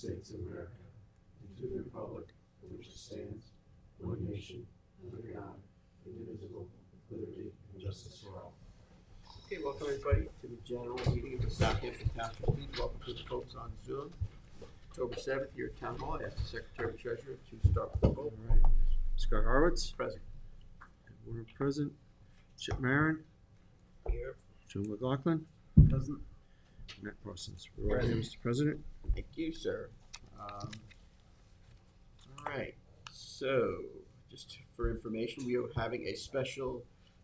States of America, and to the republic for which it stands, one nation, under God, indivisible, with liberty and justice for all. Okay, welcome everybody to the general meeting of the Southampton Town Trustees. Welcome to the folks on Zoom. October 7th, here at Town Hall. I ask the Secretary and Treasurer to start with the vote. All right. Scott Horwitz. Present. Ed Warner present. Chip Marin. Here. Joe McLaughlin. Present. Matt Parsons. We're all here, Mr. President. Thank you, sir. All right, so just for information, we are having a special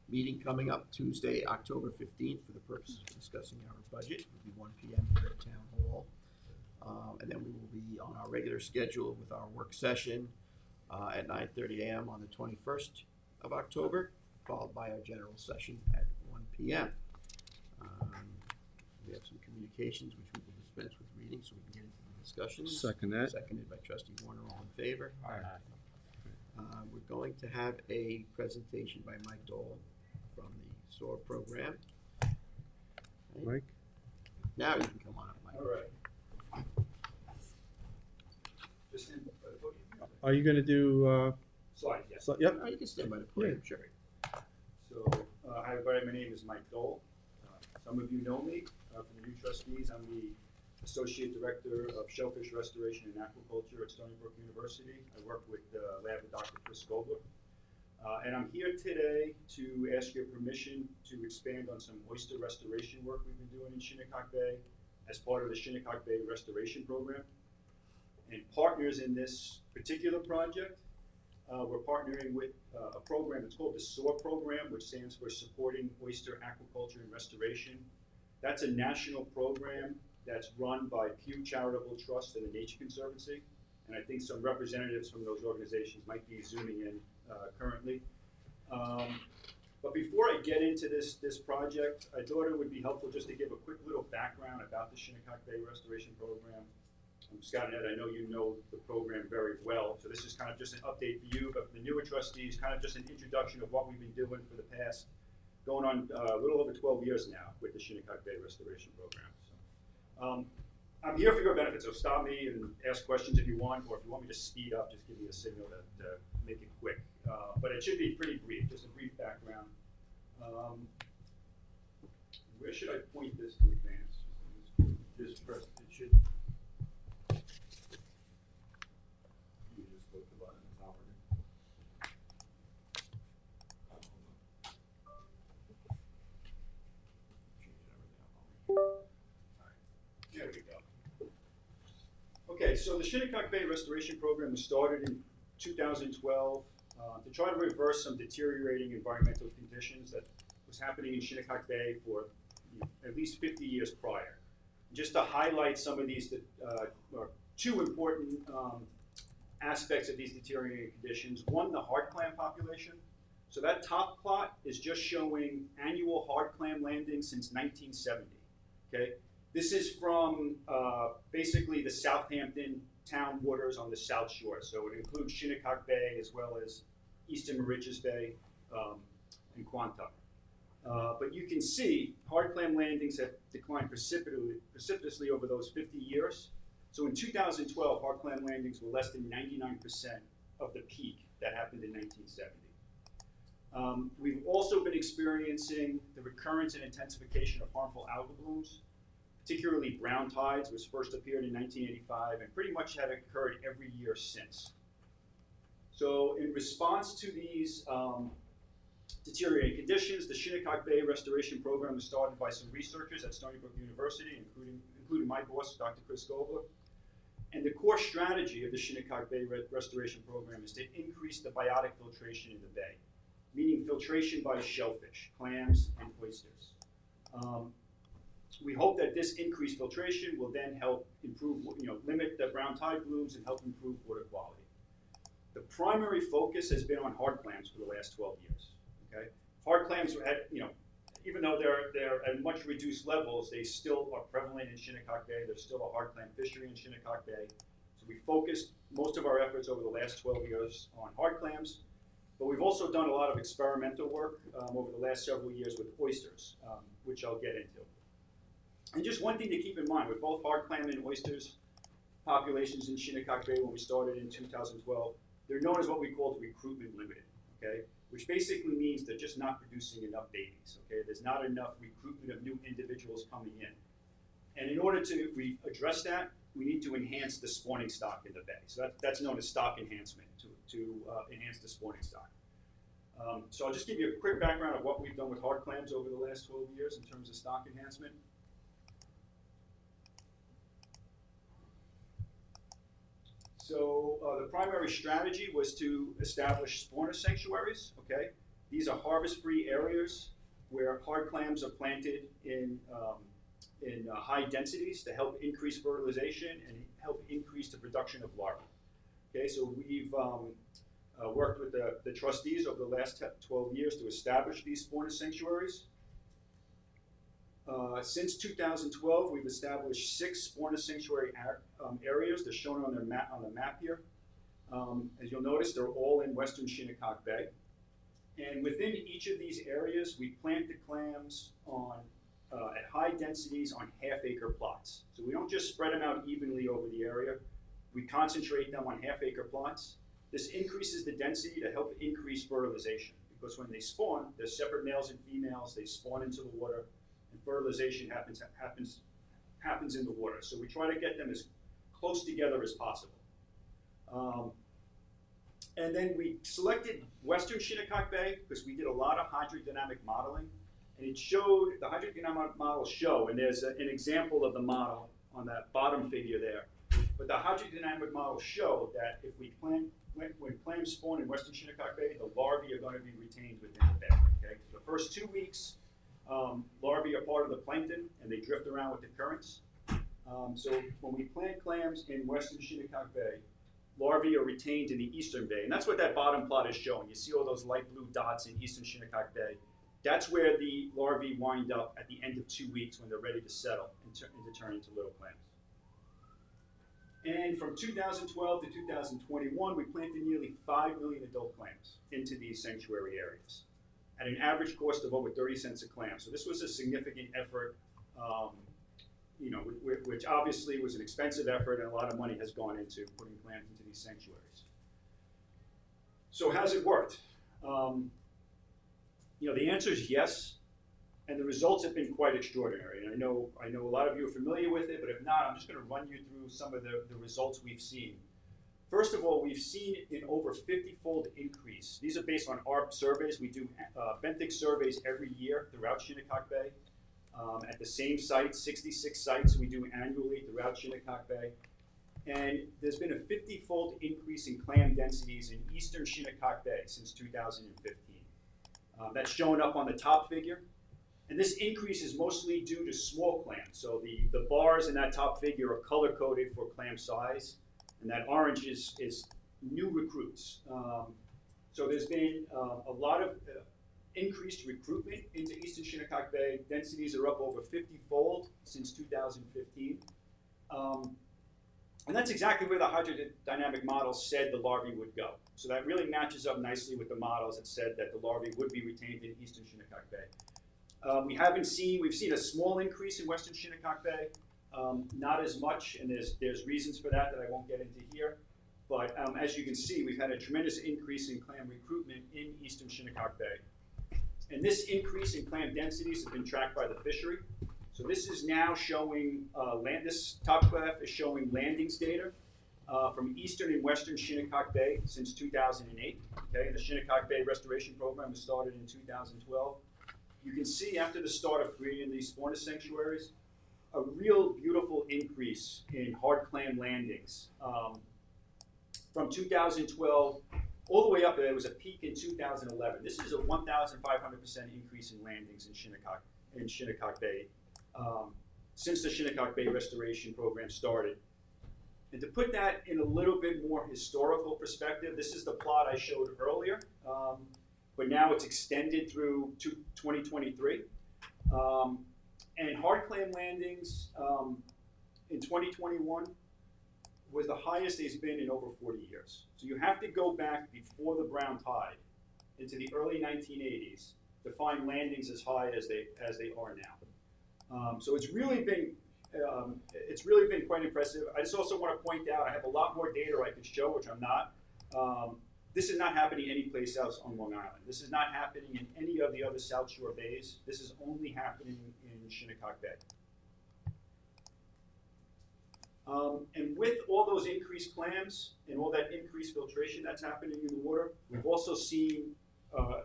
meeting coming up Tuesday, October 15th, for the purpose of discussing our budget. It will be 1 p.m. here at Town Hall. And then we will be on our regular schedule with our work session at 9:30 a.m. on the 21st of October, followed by our general session at 1 p.m. We have some communications which we will dispense with reading so we can get into the discussion. Second that. Seconded by Trustee Warner. All in favor? Aye. We're going to have a presentation by Mike Dole from the SOAR program. Mike? Now you can come on up, Mike. All right. Just in, Are you going to do, slides, yes. yep. You can stand by the podium, sure. So, hi everybody, my name is Mike Dole. Some of you know me from the new trustees. I'm the Associate Director of Shellfish Restoration and Aquaculture at Stony Brook University. I work with the lab of Dr. Chris Gobler. And I'm here today to ask your permission to expand on some oyster restoration work we've been doing in Shinnecock Bay as part of the Shinnecock Bay Restoration Program. And partners in this particular project, we're partnering with a program that's called the SOAR program, which stands for Supporting Oyster Aquaculture and Restoration. That's a national program that's run by Pew Charitable Trust and the Nature Conservancy. And I think some representatives from those organizations might be zooming in currently. But before I get into this project, I thought it would be helpful just to give a quick little background about the Shinnecock Bay Restoration Program. Scott and Ed, I know you know the program very well, so this is kind of just an update for you, but for the newer trustees, kind of just an introduction of what we've been doing for the past, going on a little over 12 years now with the Shinnecock Bay Restoration Program. So, I'm here for your benefit, so stop me and ask questions if you want, or if you want me to speed up, just give me a signal to make it quick. But it should be pretty brief, just a brief background. Where should I point this to advance? This first, it should. You just click the button at the top right. There we go. Okay, so the Shinnecock Bay Restoration Program was started in 2012 to try to reverse some deteriorating environmental conditions that was happening in Shinnecock Bay for at least 50 years prior. Just to highlight some of these, or two important aspects of these deteriorating conditions. One, the hard clam population. So that top plot is just showing annual hard clam landings since 1970, okay? This is from basically the Southampton town waters on the South Shore. So it includes Shinnecock Bay as well as Eastern Mauritius Bay and Quantuck. But you can see hard clam landings have declined precipitously over those 50 years. So in 2012, hard clam landings were less than 99% of the peak that happened in 1970. We've also been experiencing the recurrence and intensification of harmful algal blooms, particularly brown tides, which first appeared in 1985 and pretty much have occurred every year since. So in response to these deteriorating conditions, the Shinnecock Bay Restoration Program was started by some researchers at Stony Brook University, including my boss, Dr. Chris Gobler. And the core strategy of the Shinnecock Bay Restoration Program is to increase the biotic filtration in the bay, meaning filtration by shellfish, clams, and oysters. We hope that this increased filtration will then help improve, limit the brown tide blooms and help improve water quality. The primary focus has been on hard clams for the last 12 years. Okay, hard clams are at, even though they're at much reduced levels, they still are prevalent in Shinnecock Bay. There's still a hard clam fishery in Shinnecock Bay. So we focused most of our efforts over the last 12 years on hard clams, but we've also done a lot of experimental work over the last several years with oysters, which I'll get into. And just one thing to keep in mind with both hard clam and oysters, populations in Shinnecock Bay when we started in 2012. They're known as what we call recruitment limited, okay? Which basically means they're just not producing enough babies, okay? There's not enough recruitment of new individuals coming in. And in order to address that, we need to enhance the spawning stock in the bay. So that's known as stock enhancement, to enhance the spawning stock. So I'll just give you a quick background of what we've done with hard clams over the last 12 years in terms of stock enhancement. So the primary strategy was to establish spawner sanctuaries, okay? These are harvest-free areas where hard clams are planted in high densities to help increase fertilization and help increase the production of larvae. Okay, so we've worked with the trustees over the last 12 years to establish these spawner sanctuaries. Since 2012, we've established 6 spawner sanctuary areas. They're shown on the map here. As you'll notice, they're all in western Shinnecock Bay. And within each of these areas, we plant the clams at high densities on half-acre plots. So we don't just spread them out evenly over the area. We concentrate them on half-acre plots. This increases the density to help increase fertilization, because when they spawn, they're separate males and females. They spawn into the water, and fertilization happens in the water. So we try to get them as close together as possible. And then we selected western Shinnecock Bay because we did a lot of hydrodynamic modeling. And it showed, the hydrodynamic models show, and there's an example of the model on that bottom figure there. But the hydrodynamic models show that if we when clams spawn in western Shinnecock Bay, the larvae are going to be retained within the bay. Okay? So the first 2 weeks, larvae are part of the plankton, and they drift around with the currents. So when we plant clams in western Shinnecock Bay, larvae are retained in the eastern bay. And that's what that bottom plot is showing. You see all those light blue dots in eastern Shinnecock Bay. That's where the larvae wind up at the end of 2 weeks when they're ready to settle and to turn into little clams. And from 2012 to 2021, we planted nearly 5 million adult clams into these sanctuary areas at an average cost of over 30 cents a clam. So this was a significant effort, which obviously was an expensive effort, and a lot of money has gone into putting clams into these sanctuaries. So how's it worked? The answer is yes, and the results have been quite extraordinary. And I know a lot of you are familiar with it, but if not, I'm just going to run you through some of the results we've seen. First of all, we've seen an over 50-fold increase. These are based on our surveys. We do benthic surveys every year throughout Shinnecock Bay at the same sites, 66 sites we do annually throughout Shinnecock Bay. And there's been a 50-fold increase in clam densities in eastern Shinnecock Bay since 2015. That's showing up on the top figure. And this increase is mostly due to small clams. So the bars in that top figure are color-coded for clam size, and that orange is new recruits. So there's been a lot of increased recruitment into eastern Shinnecock Bay. Densities are up over 50-fold since 2015. And that's exactly where the hydrodynamic model said the larvae would go. So that really matches up nicely with the models that said that the larvae would be retained in eastern Shinnecock Bay. We've seen a small increase in western Shinnecock Bay, not as much, and there's reasons for that I won't get into here. But as you can see, we've had a tremendous increase in clam recruitment in eastern Shinnecock Bay. And this increase in clam densities has been tracked by the fishery. So this is now showing, this top graph is showing landings data from eastern and western Shinnecock Bay since 2008. Okay, the Shinnecock Bay Restoration Program was started in 2012. You can see after the start of creating these spawner sanctuaries, a real beautiful increase in hard clam landings. From 2012 all the way up, there was a peak in 2011. This is a 1,500% increase in landings in Shinnecock Bay since the Shinnecock Bay Restoration Program started. And to put that in a little bit more historical perspective, this is the plot I showed earlier, but now it's extended through to 2023. And hard clam landings in 2021 was the highest it's been in over 40 years. So you have to go back before the brown tide into the early 1980s to find landings as high as they are now. So it's really been It's really been quite impressive. I just also want to point out, I have a lot more data I could show, which I'm not. This is not happening anyplace else on Long Island. This is not happening in any of the other South Shore bays. This is only happening in Shinnecock Bay. And with all those increased clams and all that increased filtration that's happening in the water, we've also seen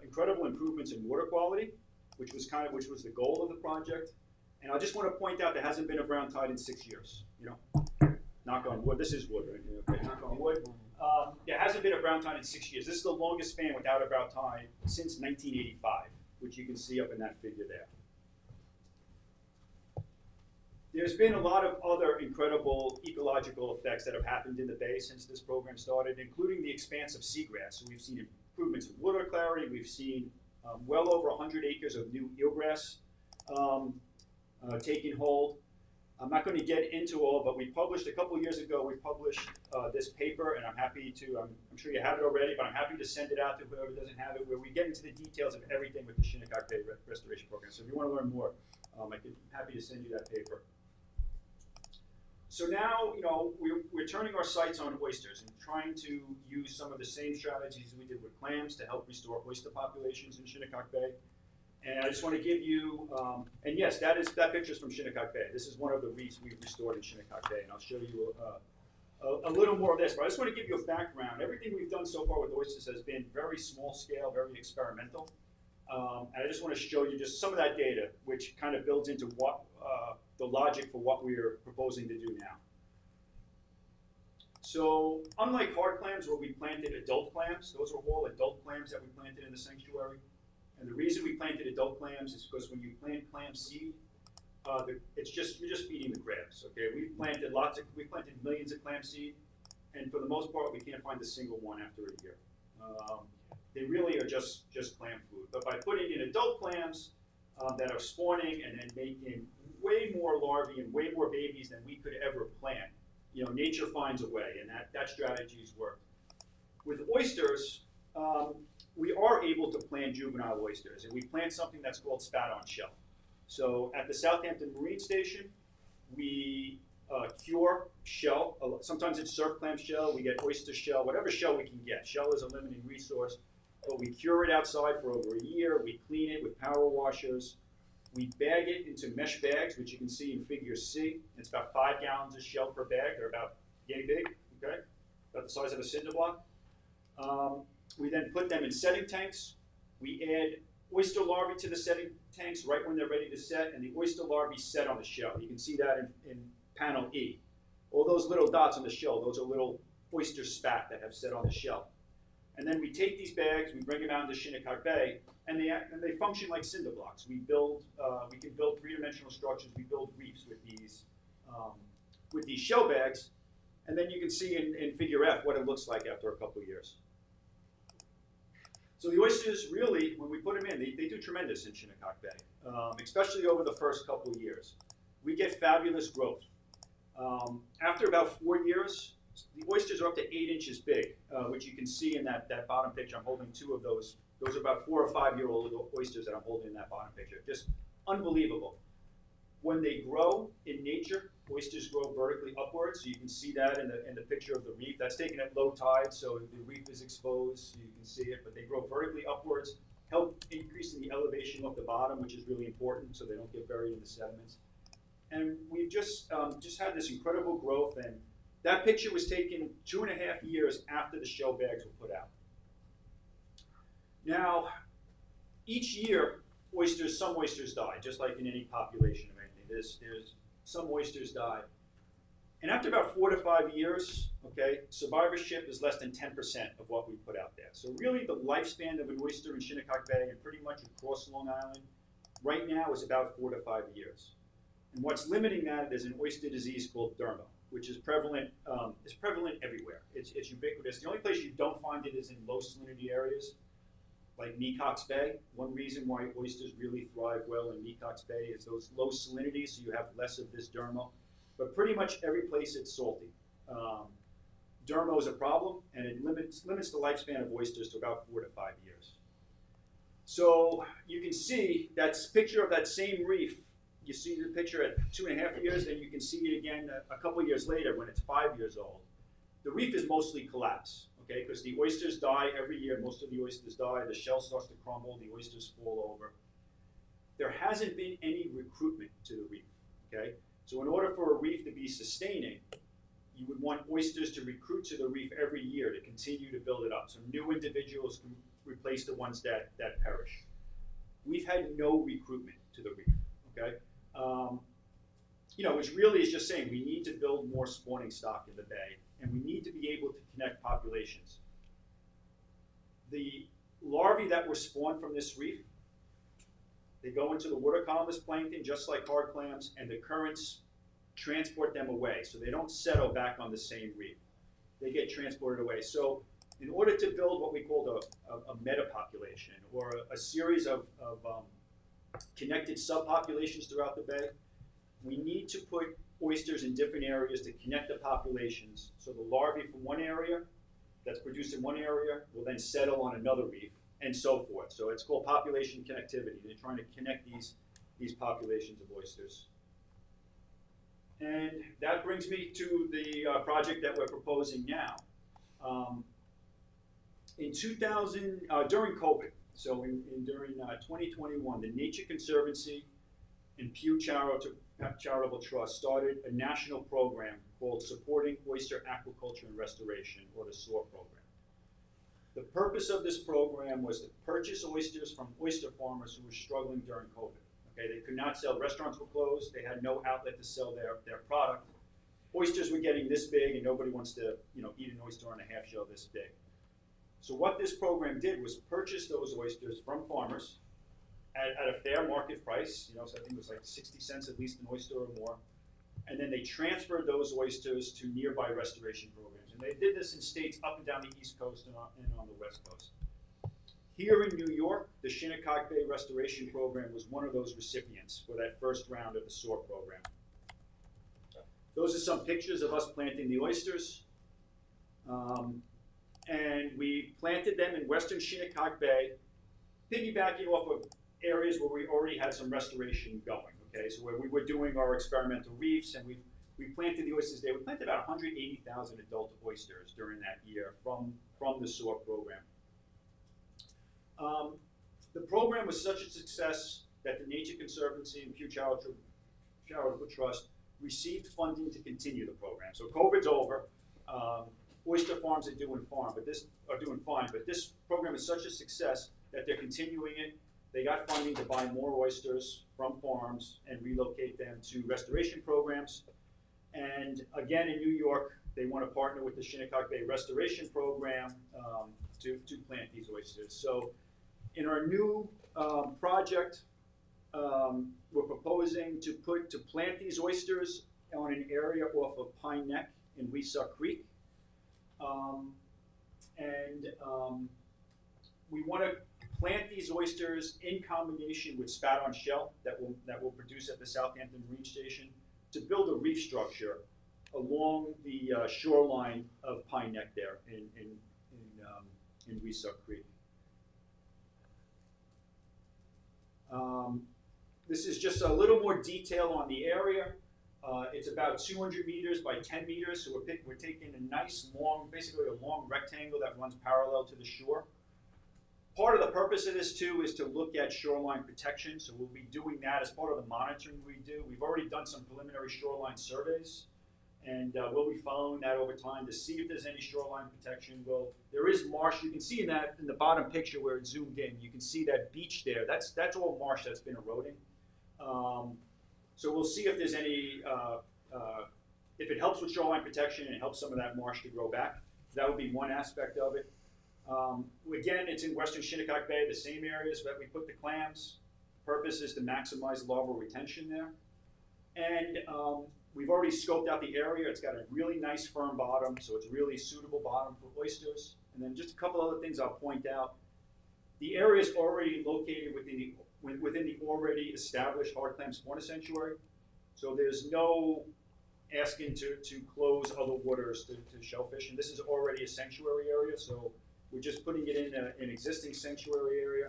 incredible improvements in water quality, which was the goal of the project. And I just want to point out there hasn't been a brown tide in 6 years. You know, knock on wood. This is wood, right? Okay, knock on wood. There hasn't been a brown tide in 6 years. This is the longest span without a brown tide since 1985, which you can see up in that figure there. There's been a lot of other incredible ecological effects that have happened in the bay since this program started, including the expanse of seagrass. So we've seen improvements in water clarity. We've seen well over 100 acres of new eelgrass taking hold. I'm not going to get into all, but we published a couple years ago, we published this paper, and I'm happy to, I'm sure you have it already, but I'm happy to send it out to whoever doesn't have it, where we get into the details of everything with the Shinnecock Bay Restoration Program. So if you want to learn more, I'm happy to send you that paper. So now, you know, we're turning our sights on oysters and trying to use some of the same strategies we did with clams to help restore oyster populations in Shinnecock Bay. And I just want to give you, and yes, that picture is from Shinnecock Bay. This is one of the reefs we've restored in Shinnecock Bay, and I'll show you a little more of this. But I just want to give you a background. Everything we've done so far with oysters has been very small scale, very experimental. And I just want to show you just some of that data, which kind of builds into what the logic for what we're proposing to do now. So unlike hard clams where we planted adult clams, those are all adult clams that we planted in the sanctuary. And the reason we planted adult clams is because when you plant clam seed, you're just feeding the crabs. Okay, we've planted millions of clam seed, and for the most part, we can't find a single one after a year. They really are just clam food. But by putting in adult clams that are spawning and then making way more larvae and way more babies than we could ever plant, you know, nature finds a way, and that strategy's worked. With oysters, we are able to plant juvenile oysters, and we plant something that's called spat-on shell. So at the Southampton Marine Station, we cure shell. Sometimes it's surf clam shell, we get oyster shell, whatever shell we can get. Shell is a limiting resource, but we cure it outside for over a year. We clean it with power washers. We bag it into mesh bags, which you can see in figure C. It's about 5 gallons of shell per bag. They're about yay big, okay? About the size of a cinder block. We then put them in setting tanks. We add oyster larvae to the setting tanks right when they're ready to set, and the oyster larvae set on the shell. You can see that in panel E. All those little dots on the shell, those are little oyster spat that have set on the shell. And then we take these bags, we bring them out into Shinnecock Bay, and they function like cinder blocks. We can build 3-dimensional structures. We build reefs with these shell bags, and then you can see in figure F what it looks like after a couple of years. So the oysters really, when we put them in, they do tremendous in Shinnecock Bay, especially over the first couple of years. We get fabulous growth. After about 4 years, the oysters are up to 8 inches big, which you can see in that bottom picture. I'm holding 2 of those. Those are about 4 or 5-year-old oysters that I'm holding in that bottom picture. Just unbelievable. When they grow in nature, oysters grow vertically upwards. So you can see that in the picture of the reef. That's taken at low tide, so the reef is exposed, so you can see it. But they grow vertically upwards, help increasing the elevation of the bottom, which is really important, so they don't get buried in the sediments. And we've just had this incredible growth. And that picture was taken 2.5 years after the shell bags were put out. Now, each year, some oysters die, just like in any population of anything. There's some oysters die. And after about 4 to 5 years, okay, survivorship is less than 10% of what we put out there. So really the lifespan of an oyster in Shinnecock Bay and pretty much across Long Island right now is about 4 to 5 years. And what's limiting that is an oyster disease called derma, which is prevalent everywhere. It's ubiquitous. The only place you don't find it is in low salinity areas, like Mecox Bay. One reason why oysters really thrive well in Mecox Bay is those low salinities, so you have less of this derma. But pretty much every place it's salty. Derma is a problem, and it limits the lifespan of oysters to about 4 to 5 years. So you can see that picture of that same reef you see the picture at 2.5 years, then you can see it again a couple years later when it's 5 years old. The reef is mostly collapse, okay, because the oysters die every year. Most of the oysters die. The shell starts to crumble. The oysters fall over. There hasn't been any recruitment to the reef, okay? So in order for a reef to be sustaining, you would want oysters to recruit to the reef every year to continue to build it up. So new individuals can replace the ones that perish. We've had no recruitment to the reef, okay? You know, which really is just saying we need to build more spawning stock in the bay, and we need to be able to connect populations. The larvae that were spawned from this reef, they go into the water column as plankton, just like hard clams, and the currents transport them away, so they don't settle back on the same reef. They get transported away. So in order to build what we call a metapopulation, or a series of connected subpopulations throughout the bay, we need to put oysters in different areas to connect the populations. So the larvae from one area that's produced in one area will then settle on another reef, and so forth. So it's called population connectivity. They're trying to connect these populations of oysters. And that brings me to the project that we're proposing now. During COVID, so during 2021, the Nature Conservancy and Pew Charitable Trust started a national program called Supporting Oyster Aquaculture and Restoration, or the SOAR program. The purpose of this program was to purchase oysters from oyster farmers who were struggling during COVID. Okay, they could not sell, restaurants were closed, they had no outlet to sell their product. Oysters were getting this big, and nobody wants to, you know, eat an oyster on a half shell this big. So what this program did was purchase those oysters from farmers at a fair market price, you know, so I think it was like 60 cents at least an oyster or more. And then they transferred those oysters to nearby restoration programs. And they did this in states up and down the East Coast and on the West Coast. Here in New York, the Shinnecock Bay Restoration Program was one of those recipients for that first round of the SOAR program. Those are some pictures of us planting the oysters. And we planted them in western Shinnecock Bay, piggybacking off of areas where we already had some restoration going, okay? So where we were doing our experimental reefs, and we planted the oysters there. We planted about 180,000 adult oysters during that year from the SOAR program. The program was such a success that the Nature Conservancy and Pew Charitable Trust received funding to continue the program. So COVID's over. Oyster farms are doing fine, but this program is such a success that they're continuing it. They got funding to buy more oysters from farms and relocate them to restoration programs. And again, in New York, they want to partner with the Shinnecock Bay Restoration Program to plant these oysters. So in our new project, we're proposing to plant these oysters on an area off of Pine Neck in Weesuck Creek. We want to plant these oysters in combination with spat-on shell that will produce at the Southampton Marine Station to build a reef structure along the shoreline of Pine Neck there in Weesuck Creek. This is just a little more detail on the area. It's about 200 meters by 10 meters, so we're taking a nice long, basically a long rectangle that runs parallel to the shore. Part of the purpose of this too is to look at shoreline protection, so we'll be doing that as part of the monitoring we do. We've already done some preliminary shoreline surveys, and we'll be following that over time to see if there's any shoreline protection. Well, there is marsh. You can see in the bottom picture where it's zoomed in, you can see that beach there. That's all marsh that's been eroding. So we'll see if there's any, if it helps with shoreline protection and helps some of that marsh to grow back. That would be one aspect of it. Again, it's in western Shinnecock Bay, the same areas that we put the clams. Purpose is to maximize larval retention there. And we've already scoped out the area. It's got a really nice firm bottom, so it's really suitable bottom for oysters. And then just a couple other things I'll point out. The area is already located within the already established hard clam spawner sanctuary. So there's no asking to close other waters to shellfish. And this is already a sanctuary area, so we're just putting it in an existing sanctuary area.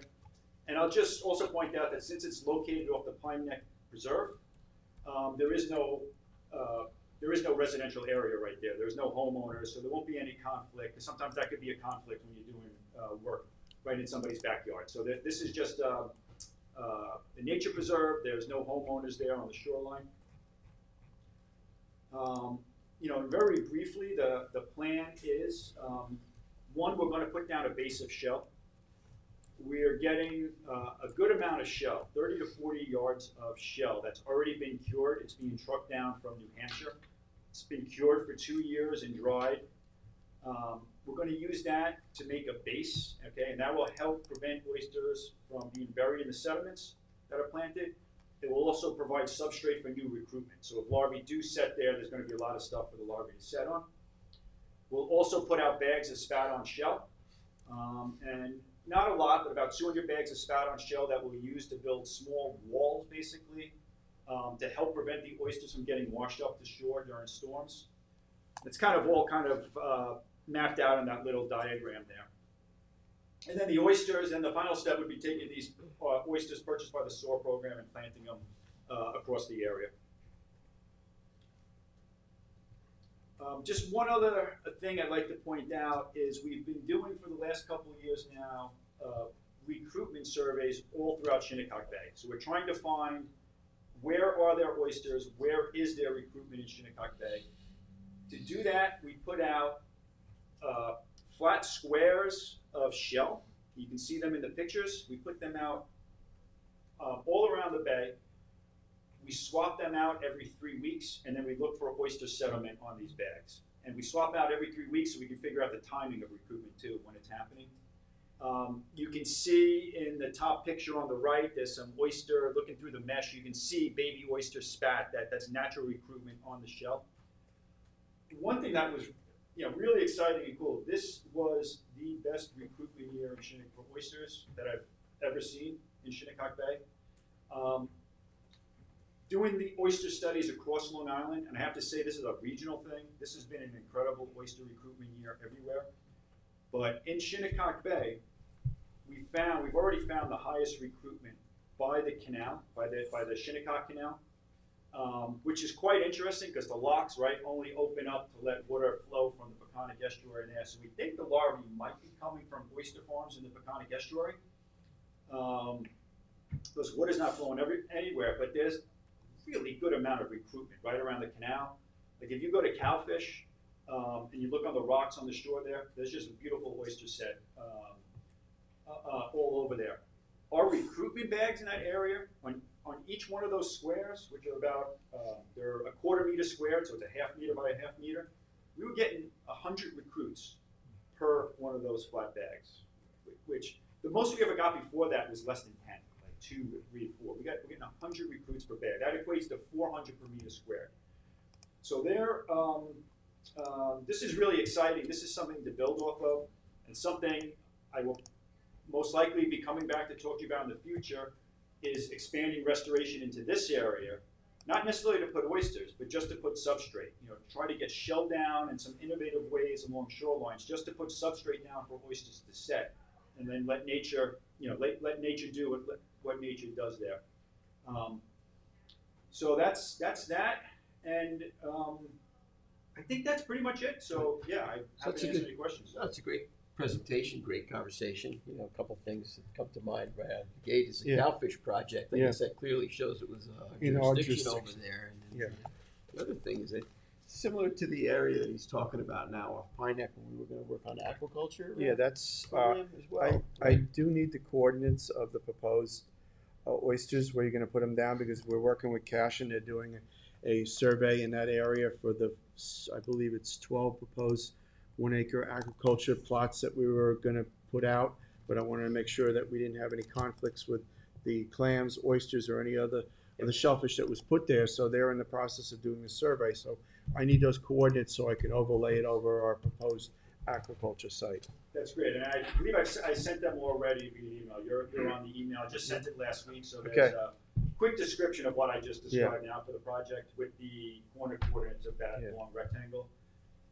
And I'll just also point out that since it's located off the Pine Neck Preserve, there is no residential area right there. There's no homeowners, so there won't be any conflict. Sometimes that could be a conflict when you're doing work right in somebody's backyard. So this is just a nature preserve. There's no homeowners there on the shoreline. Very briefly, the plan is, one, we're going to put down a base of shell. We're getting a good amount of shell, 30 to 40 yards of shell that's already been cured. It's being trucked down from New Hampshire. It's been cured for 2 years and dried. We're going to use that to make a base, okay, and that will help prevent oysters from being buried in the sediments that are planted. It will also provide substrate for new recruitment. So if larvae do set there, there's going to be a lot of stuff for the larvae to set on. We'll also put out bags of spout-on shell, and not a lot, but about 200 bags of spout-on shell that we'll use to build small walls, basically, to help prevent the oysters from getting washed up to shore during storms. It's kind of all mapped out in that little diagram there. And then the oysters, and the final step would be taking these oysters purchased by the SOAR program and planting them across the area. Just one other thing I'd like to point out is we've been doing for the last couple of years now recruitment surveys all throughout Shinnecock Bay. So we're trying to find where are there oysters, where is there recruitment in Shinnecock Bay. To do that, we put out flat squares of shell. You can see them in the pictures. We put them out all around the bay. We swap them out every 3 weeks, and then we look for oyster settlement on these bags. And we swap out every 3 weeks so we can figure out the timing of recruitment too, when it's happening. You can see in the top picture on the right, there's some oyster looking through the mesh. You can see baby oyster spat, that's natural recruitment on the shell. One thing that was really exciting and cool, this was the best recruitment year in Shinnecock for oysters that I've ever seen in Shinnecock Bay. Doing the oyster studies across Long Island, and I have to say this is a regional thing, this has been an incredible oyster recruitment year everywhere. But in Shinnecock Bay, we've already found the highest recruitment by the canal, by the Shinnecock Canal, which is quite interesting because the locks, right, only open up to let water flow from the Peconic Estuary there. So we think the larvae might be coming from oyster farms in the Peconic Estuary. Because water's not flowing anywhere, but there's really good amount of recruitment right around the canal. Like if you go to Cowfish and you look on the rocks on the shore there, there's just a beautiful oyster set all over there. Our recruitment bags in that area, on each one of those squares, which are about, they're a 1/4 meter squared, so it's a 1/2 meter by a 1/2 meter, we were getting 100 recruits per one of those flat bags, which the most we ever got before that was less than 10. 2, 3, 4. We're getting 100 recruits per bag. That equates to 400 per meter squared. So this is really exciting. This is something to build off of, and something I will most likely be coming back to talk to you about in the future is expanding restoration into this area, not necessarily to put oysters, but just to put substrate. Try to get shell down and some innovative ways along shorelines just to put substrate down for oysters to set, and then let nature, let nature do what nature does there. So that's that, and I think that's pretty much it. So yeah, I'm happy to answer any questions. That's a great presentation, great conversation. A couple things that come to mind right out of the gate is the Cowfish project. I guess that clearly shows it was a jurisdiction over there. And the other thing is that similar to the area that he's talking about now off Pine Neck, when we were going to work on aquaculture. Yeah, that's, as well. I do need the coordinates of the proposed oysters, where you're gonna put them down, because we're working with Cash and they're doing a survey in that area for I believe it's 12 proposed 1 acre agriculture plots that we were gonna put out, but I wanted to make sure that we didn't have any conflicts with the clams, oysters, or any other of the shellfish that was put there. So they're in the process of doing the survey. So I need those coordinates so I can overlay it over our proposed aquaculture site. That's great, and I believe I sent them already via email. You're on the email. I just sent it last week, so there's a quick description of what I just described now for the project with the corner coordinates of that long rectangle.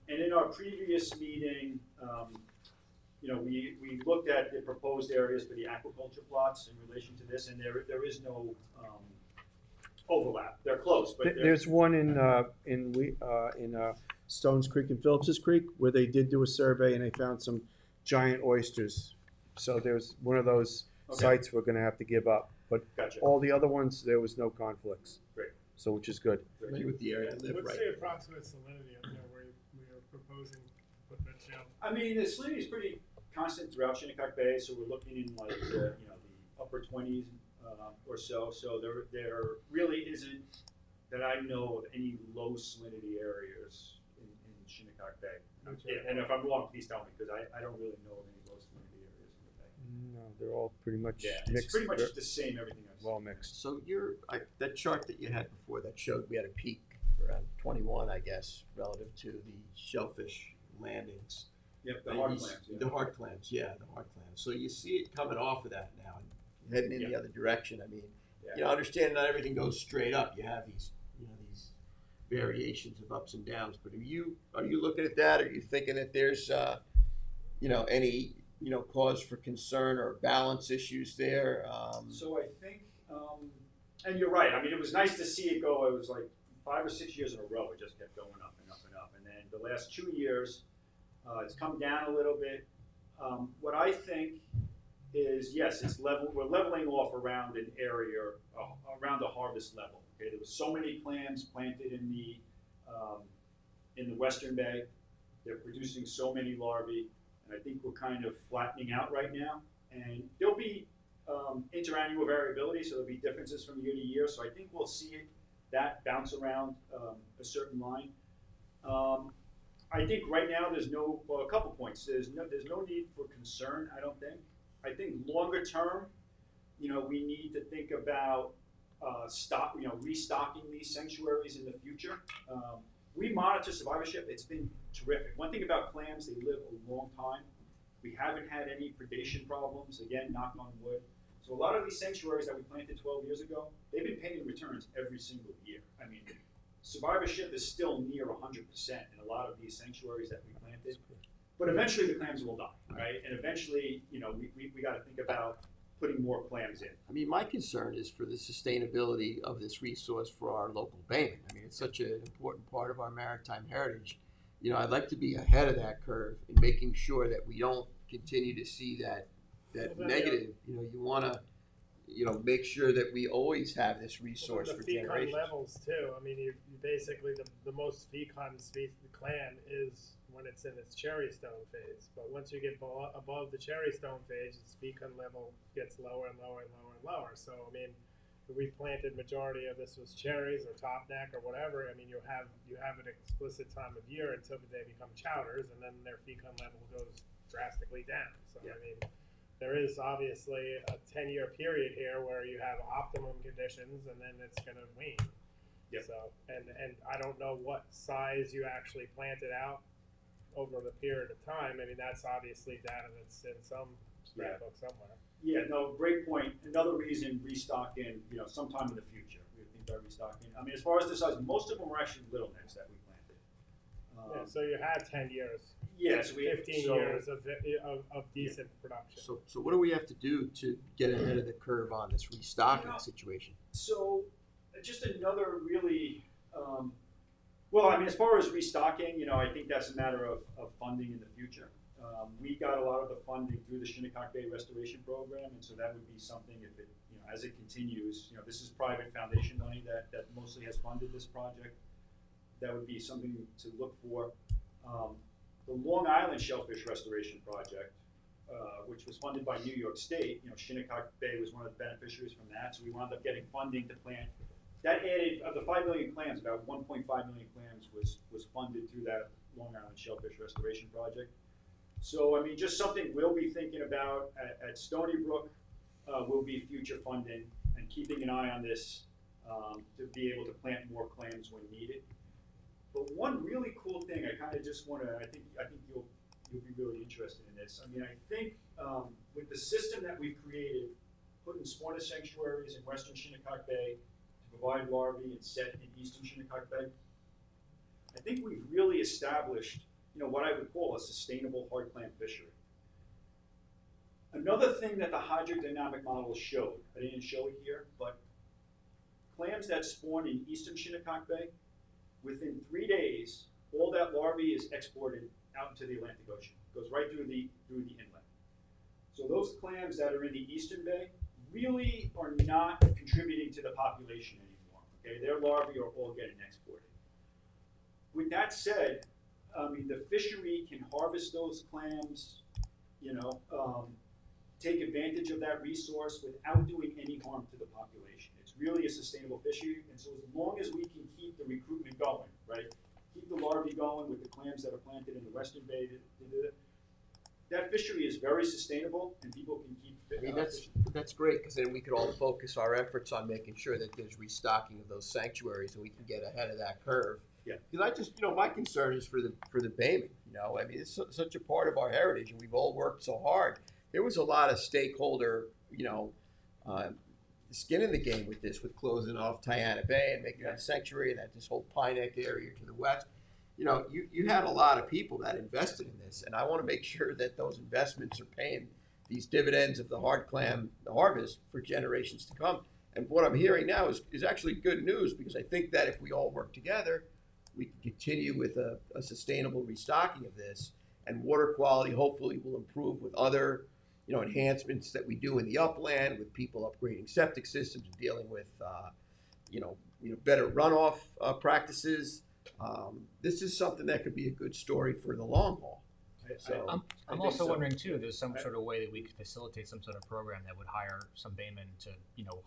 And in our previous meeting, we looked at the proposed areas for the aquaculture plots in relation to this, and there is no overlap. They're close, but There's one in Stones Creek and Phillips's Creek where they did do a survey and they found some giant oysters. So there's one of those Okay. sites we're gonna have to give up. But Gotcha. all the other ones, there was no conflicts. Great. So, which is good. Familiar with the area I live What's right. the approximate salinity up there where we are proposing to put that shell? I mean, the salinity is pretty constant throughout Shinnecock Bay, so we're looking in like the upper 20s or so. So there really isn't that I know of any low salinity areas in Shinnecock Bay. Yeah, and if I'm wrong, please tell me because I don't really know of any low salinity areas in the bay. No, they're all pretty much Yeah, mixed. it's pretty much They're the same everything I've well seen. mixed. So that chart that you had before that showed we had a peak around 21, I guess, relative to the shellfish landings. Yep, the And hard you clams. The hard clams, yeah, the hard clams. So you see it coming off of that now and heading in the Yeah. other direction. I mean, Yeah. you know, understand not everything goes straight up. You have these variations of ups and downs. But are you looking at that? Are you thinking that there's any cause for concern or balance issues there? So I think, and you're right. I mean, it was nice to see it go. It was like 5 or 6 years in a row. It just kept going up and up and up. And then the last 2 years, it's come down a little bit. What I think is, yes, it's level. We're leveling off around an area, around the harvest level. Okay, there was so many clams planted in the Western Bay. They're producing so many larvae, and I think we're kind of flattening out right now. And there'll be interannual variability, so there'll be differences from year to year. So I think we'll see that bounce around a certain line. I think right now there's a couple points. There's no need for concern. I don't think. I think longer term, we need to think about restocking these sanctuaries in the future. We monitor survivorship. It's been terrific. One thing about clams, they live a long time. We haven't had any predation problems. Again, knock on wood. So a lot of these sanctuaries that we planted 12 years ago, they've been paying returns every single year. I mean, survivorship is still near 100% in a lot of these sanctuaries that we planted. But eventually the clams will die, right? And eventually, we got to think about putting more clams in. I mean, my concern is for the sustainability of this resource for our local baymen. I mean, it's such an important part of our maritime heritage. I'd like to be ahead of that curve in making sure that we don't continue to see that negative. You want to, make sure that we always have this resource Well, for the fecund generations. levels too. I mean, you basically the most fecund clam is when it's in its cherry stone phase. But once you get above the cherry stone phase, its fecund level gets lower and lower and lower and lower. So I mean, we planted majority of this was cherries or top neck or whatever. I mean, you have an explicit time of year until they become chowders, and then their fecund level goes drastically down. So Yeah. I mean, there is obviously a 10-year period here where you have optimum conditions, and then it's going to wane. Yeah. So and I don't know what size you actually planted out over the period of time. I mean, that's obviously data that's in some scrapbook somewhere. Yeah, no, great point. Another reason restocking, sometime in the future. We think about restocking. I mean, as far as the size, most of them were actually little necks that we planted. Yeah, so you had 10 years, Yeah, so 15 years of decent production. So what do we have to do to get ahead of the curve on this restocking situation? So, just another really, well, I mean, as far as restocking, I think that's a matter of funding in the future. We got a lot of the funding through the Shinnecock Bay Restoration Program, and so that would be something if it, as it continues, this is private foundation money that mostly has funded this project. That would be something to look for. The Long Island Shellfish Restoration Project, which was funded by New York State, Shinnecock Bay was one of the beneficiaries from that, so we wound up getting funding to plant. That added, of the 5 million clams, about 1.5 million clams was funded through that Long Island Shellfish Restoration Project. So, I mean, just something we'll be thinking about at Stony Brook will be future funding and keeping an eye on this to be able to plant more clams when needed. But one really cool thing I kind of just want to, I think you'll be really interested in this. I mean, I think with the system that we've created, putting spawner sanctuaries in western Shinnecock Bay to provide larvae and set in eastern Shinnecock Bay, I think we've really established what I would call a sustainable hard clam fishery. Another thing that the hydrodynamic model showed, I didn't show it here, but clams that spawn in eastern Shinnecock Bay, within 3 days, all that larvae is exported out into the Atlantic Ocean. Goes right through the inlet. So those clams that are in the eastern bay really are not contributing to the population anymore. Okay, their larvae are all getting exported. With that said, I mean, the fishery can harvest those clams, take advantage of that resource without doing any harm to the population. It's really a sustainable fishery, and so as long as we can keep the recruitment going, right? Keep the larvae going with the clams that are planted in the Western Bay, that fishery is very sustainable, and people can keep I mean, that's great, because then we could all focus our efforts on making sure that there's restocking of those sanctuaries, and we can get ahead of that curve. Yeah. Because I just, my concern is for the baymen. I mean, it's such a part of our heritage, and we've all worked so hard. There was a lot of stakeholder, skin in the game with this, with closing off Tiana Bay and making it a sanctuary, and that this whole Pine Neck area to the west. You had a lot of people that invested in this, and I want to make sure that those investments are paying these dividends of the hard clam harvest for generations to come. And what I'm hearing now is actually good news, because I think that if we all work together, we can continue with a sustainable restocking of this, and water quality hopefully will improve with other enhancements that we do in the upland, with people upgrading septic systems and dealing with better runoff practices. This is something that could be a good story for the long haul. I'm also wondering too, there's some sort of way that we could facilitate some sort of program that would hire some baymen to,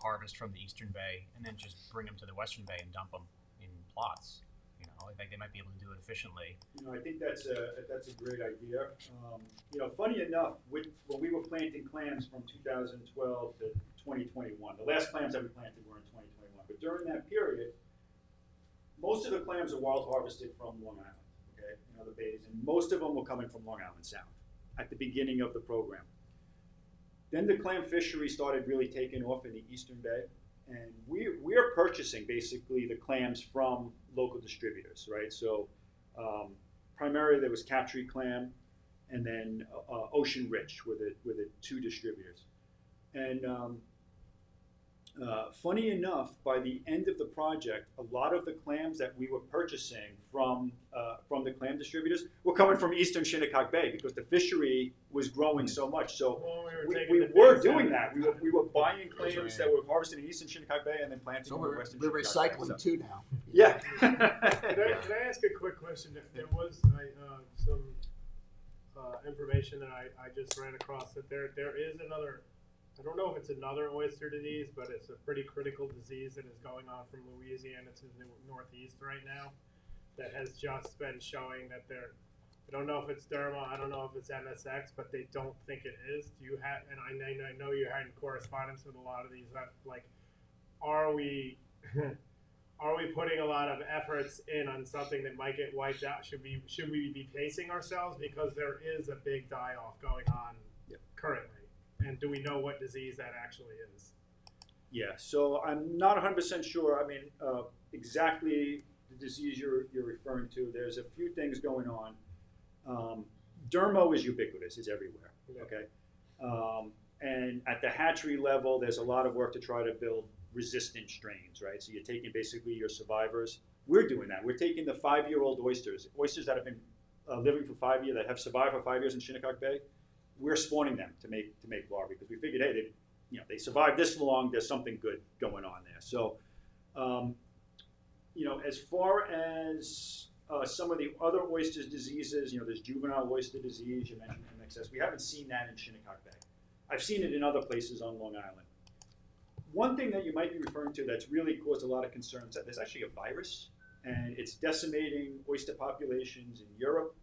harvest from the Eastern Bay and then just bring them to the Western Bay and dump them in plots. I think they might be able to do it efficiently. I think that's a great idea. Funny enough, when we were planting clams from 2012 to 2021, the last clams that we planted were in 2021. But during that period, most of the clams are wild harvested from Long Island. Okay, the bays, and most of them were coming from Long Island Sound at the beginning of the program. Then the clam fishery started really taking off in the Eastern Bay, and we are purchasing basically the clams from local distributors, right? So primarily there was Captree Clam, and then Ocean Rich were the two distributors. And funny enough, by the end of the project, a lot of the clams that we were purchasing from the clam distributors were coming from Eastern Shinnecock Bay, because the fishery was growing so much. So we were doing that. We were buying clams that were harvested in Eastern Shinnecock Bay and then planting them in Western We're Shinnecock recycling Bay. too now. Yeah. Can I ask a quick question? There was some information that I just ran across that there is another. I don't know if it's another oyster disease, but it's a pretty critical disease that is going on from Louisiana to the Northeast right now, that has just been showing that I don't know if it's derma, I don't know if it's MSX, but they don't think it is. Do you have, and I know you had correspondence with a lot of these, are we putting a lot of efforts in on something that might get wiped out? Should we be pacing ourselves, because there is a big die-off going on currently? And do we know what disease that actually is? Yeah, so I'm not 100% sure. I mean, exactly the disease you're referring to. There's a few things going on. Dermo is ubiquitous; it's everywhere. Okay, and at the hatchery level, there's a lot of work to try to build resistant strains, right? So you're taking basically your survivors. We're doing that. We're taking the 5-year-old oysters that have been living for 5 years, that have survived for 5 years in Shinnecock Bay. We're spawning them to make larvae, because we figured, hey, they survived this long. There's something good going on there. So, as far as some of the other oyster diseases, there's juvenile oyster disease. You mentioned MXS. We haven't seen that in Shinnecock Bay. I've seen it in other places on Long Island. One thing that you might be referring to that's really caused a lot of concern is that there's actually a virus, and it's decimating oyster populations in Europe.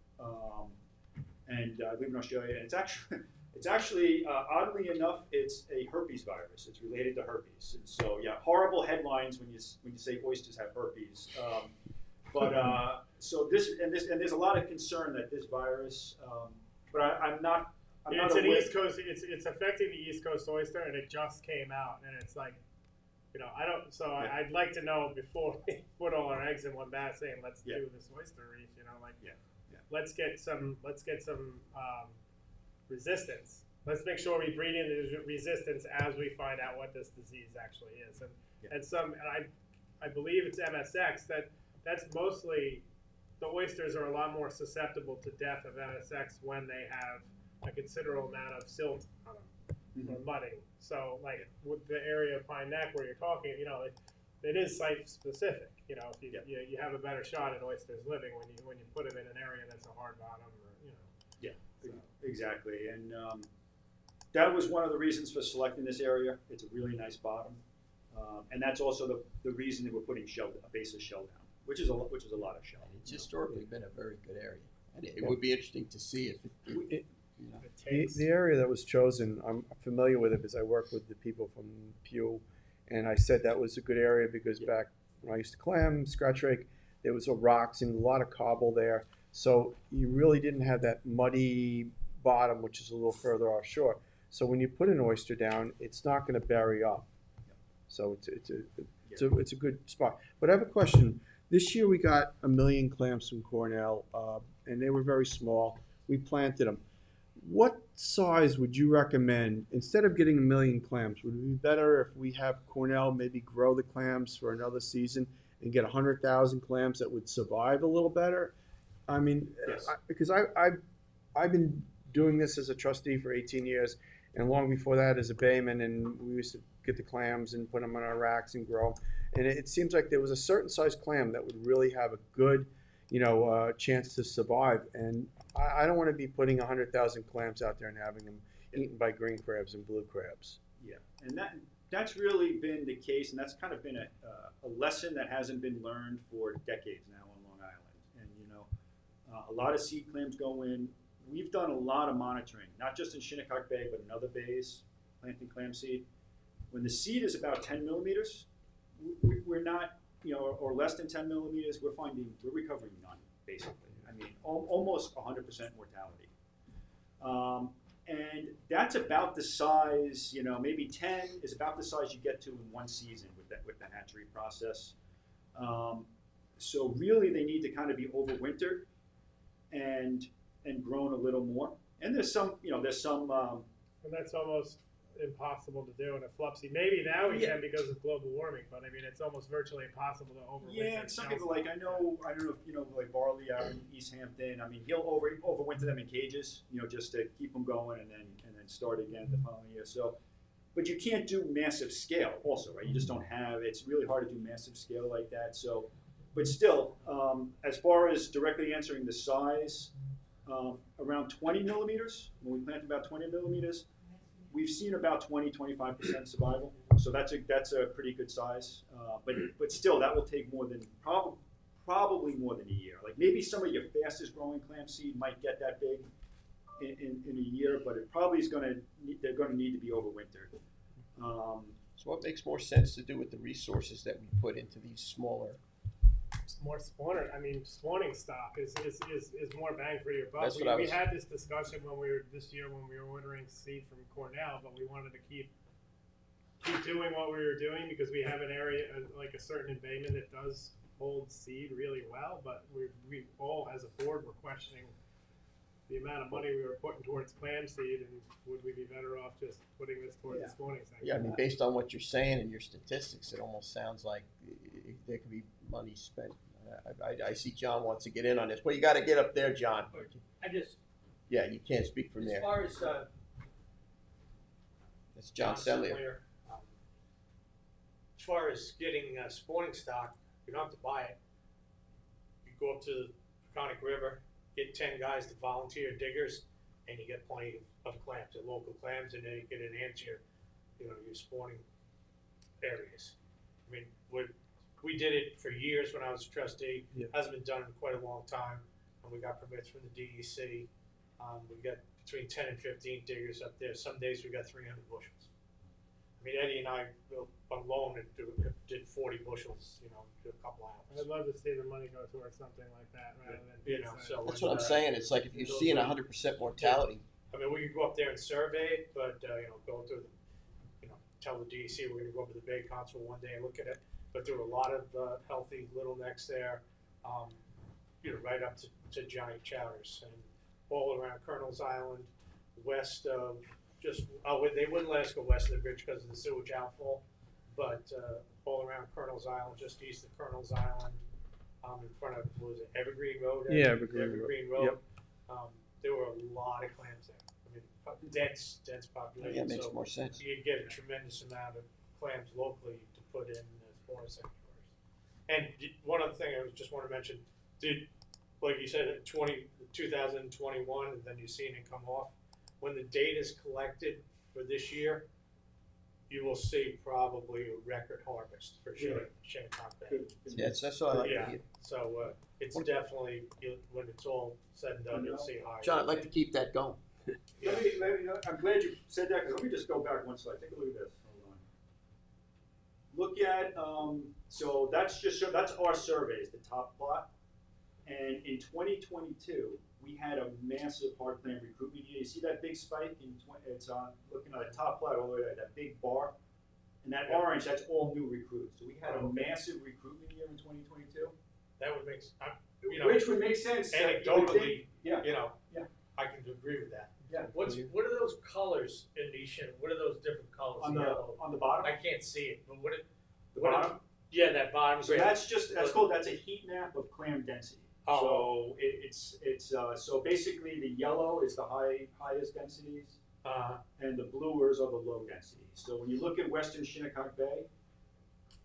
And I live in Australia, and it's actually oddly enough, it's a herpes virus. It's related to herpes, and so horrible headlines when you say oysters have herpes. So there's a lot of concern that this virus, but I'm not. It's an East Coast. It's affecting the East Coast oyster, and it just came out, and it's like, I don't. So I'd like to know before we put all our eggs in one basket and let's do this oyster reef. Let's get some resistance. Let's make sure we breed in the resistance as we find out what this disease actually is. And Yeah. And I believe it's MSX that's mostly, the oysters are a lot more susceptible to death of MSX when they have a considerable amount of silt on them or mudding. So like with the area of Pine Neck where you're talking, it is site specific. If you have a better shot at oysters living when you put them in an area that's a hard bottom or. Yeah, So. exactly. And that was one of the reasons for selecting this area. It's a really nice bottom, and that's also the reason that we're putting a base of shell down, which is a lot of shell. And it's historically been a very good area, and it would be interesting to see if it The area that was chosen, I'm familiar with it because I work with the people from Pew, and I said that was a good area because back when I used to clam, scratch rake, there was a rocks and a lot of cobble there. So you really didn't have that muddy bottom, which is a little further offshore. So when you put an oyster down, it's not going to bury up. So it's a good spot. But I have a question. This year we got 1 million clams from Cornell, and they were very small. We planted them. What size would you recommend? Instead of getting 1 million clams, would it be better if we have Cornell maybe grow the clams for another season and get 100,000 clams that would survive a little better? I mean, Yes. because I've been doing this as a trustee for 18 years, and long before that as a bayman, and we used to get the clams and put them on our racks and grow them. And it seems like there was a certain size clam that would really have a good, chance to survive. And I don't want to be putting 100,000 clams out there and having them eaten by green crabs and blue crabs. Yeah, and that's really been the case, and that's kind of been a lesson that hasn't been learned for decades now on Long Island. And a lot of seed clams go in. We've done a lot of monitoring, not just in Shinnecock Bay, but in other bays, planting clam seed. When the seed is about 10 millimeters, we're not, or less than 10 millimeters, we're recovering none, basically. I mean, almost 100% mortality. And that's about the size, maybe 10 is about the size you get to in one season with the hatchery process. So really they need to kind of be overwintered and grown a little more. And there's some. And that's almost impossible to do in a flupsy. Maybe now we can because of global warming, but I mean it's almost virtually impossible to overwinter. Yeah, and some people I don't know if like Barley out in East Hampton. I mean he'll overwinter them in cages, just to keep them going and then start again the following year. So, but you can't do massive scale also, right? You just don't have. It's really hard to do massive scale like that. So, but still, as far as directly answering the size, around 20 millimeters. When we plant about 20 millimeters. We've seen about 20-25% survival, so that's a pretty good size. But still, that will take more than probably more than a year. Like maybe some of your fastest growing clam seed might get that big in a year, but it probably is they're going to need to be overwintered. So what makes more sense to do with the resources that we put into these smaller? More spawning stock is more bang for your buck. That's what We had this discussion this year when we were ordering seed from Cornell, but we wanted to keep doing what we were doing because we have an area like a certain embayment that does hold seed really well. But we all as a board were questioning the amount of money we were putting towards clam seed, and would we be better off just putting this towards the spawning section? Yeah, I mean, based on what you're saying and your statistics, it almost sounds like there could be money spent. I see John wants to get in on this. Well, you got to get up there, John. Yeah, you can't speak from there. As far as That's John Sellier. As far as getting spawning stock, you don't have to buy it. You go up to the Peconic River, get 10 guys to volunteer diggers, and you get plenty of clams, the local clams, and then you can enhance your spawning areas. I mean, we did it for years when I was a trustee. Yeah. Hasn't been done in quite a long time, and we got permits from the DEC. We got between 10 and 15 diggers up there. Some days we got 300 bushels. I mean, Eddie and I alone did 40 bushels, a couple hours. I'd love to see the money go towards something like that rather than so That's what I'm saying. It's like if you're seeing 100% mortality. I mean, we could go up there and survey it, but go through, tell the DEC we're going to go over to the Bay Council one day and look at it. But there were a lot of healthy little necks there, right up to giant chowders, and all around Colonel's Island, west of they wouldn't let us go west of the bridge because of the sewage outfall, but all around Colonel's Island, just east of Colonel's Island, in front of, what was it, Evergreen Road? Yeah, Evergreen Road. Road. Yep. There were a lot of clams there. I mean, dense population. Yeah, it makes so more sense. you'd get a tremendous amount of clams locally to put in as fauna sanctuaries. And one other thing I just want to mention, like you said, 2021, and then you've seen it come off. When the data is collected for this year, you will see probably a record harvest for Shinnecock Bay. Yeah, that's what I like to Yeah, hear. so it's definitely, when it's all said and done, you'll see higher. John, I'd like to keep that going. Let me, I'm glad you said that, because let me just go back one slide. Take a look at this. Hold on. Look at, so that's our surveys, the top plot. And in 2022, we had a massive hard clam recruitment year. You see that big spike it's looking at the top plot all the way to that big bar. And that orange, that's all new recruits. So we had a massive recruitment year in 2022. That would make, Which would make sense. anecdotally, Yeah. Yeah. I can agree with that. Yeah. What are those colors in these what are those different colors? On Yellow. the bottom? I can't see it, but The bottom? yeah, that bottom. So that's a heat map of clam density. Oh. So it's so basically the yellow is the highest densities, and the bluers are the low densities. So when you look at Western Shinnecock Bay,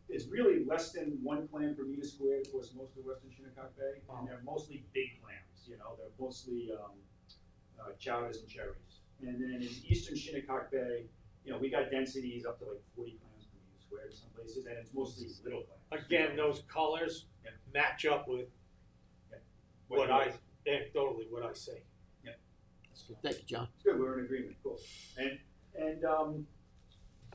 it's really less than 1 clam per meter squared was most of Western Shinnecock Bay, and they're mostly big clams. They're mostly chowders and cherries. And then in Eastern Shinnecock Bay, we got densities up to like 40 clams per meter squared in some places, and it's mostly little clams. Again, those colors match up with what I say. Yeah. Thank you, John. It's good. We're in agreement. Cool. And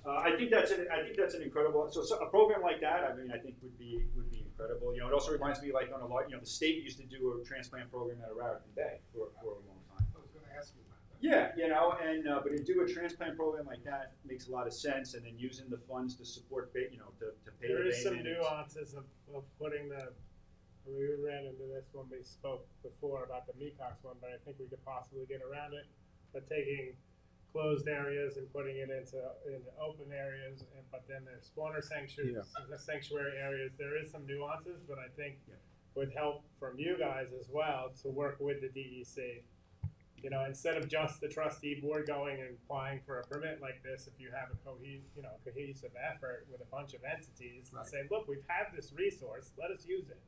I think that's an incredible. So a program like that, I mean, I think would be incredible. It also reminds me, like on a lot. The state used to do a transplant program at Raritan Bay for a long time. I was going to ask you about that. Yeah, but to do a transplant program like that makes a lot of sense, and then using the funds to support, to pay There the is some maintenance. nuances of putting we ran into this when we spoke before about the Mecox one, but I think we could possibly get around it. But taking closed areas and putting it into open areas, but then there's spawner sanctuary areas. There is some nuances, but I think with help from you guys as well to work with the DEC. Instead of just the trustee board going and applying for a permit like this, if you have a cohesive effort with a bunch of entities and say, look, we've had this resource, let us use it.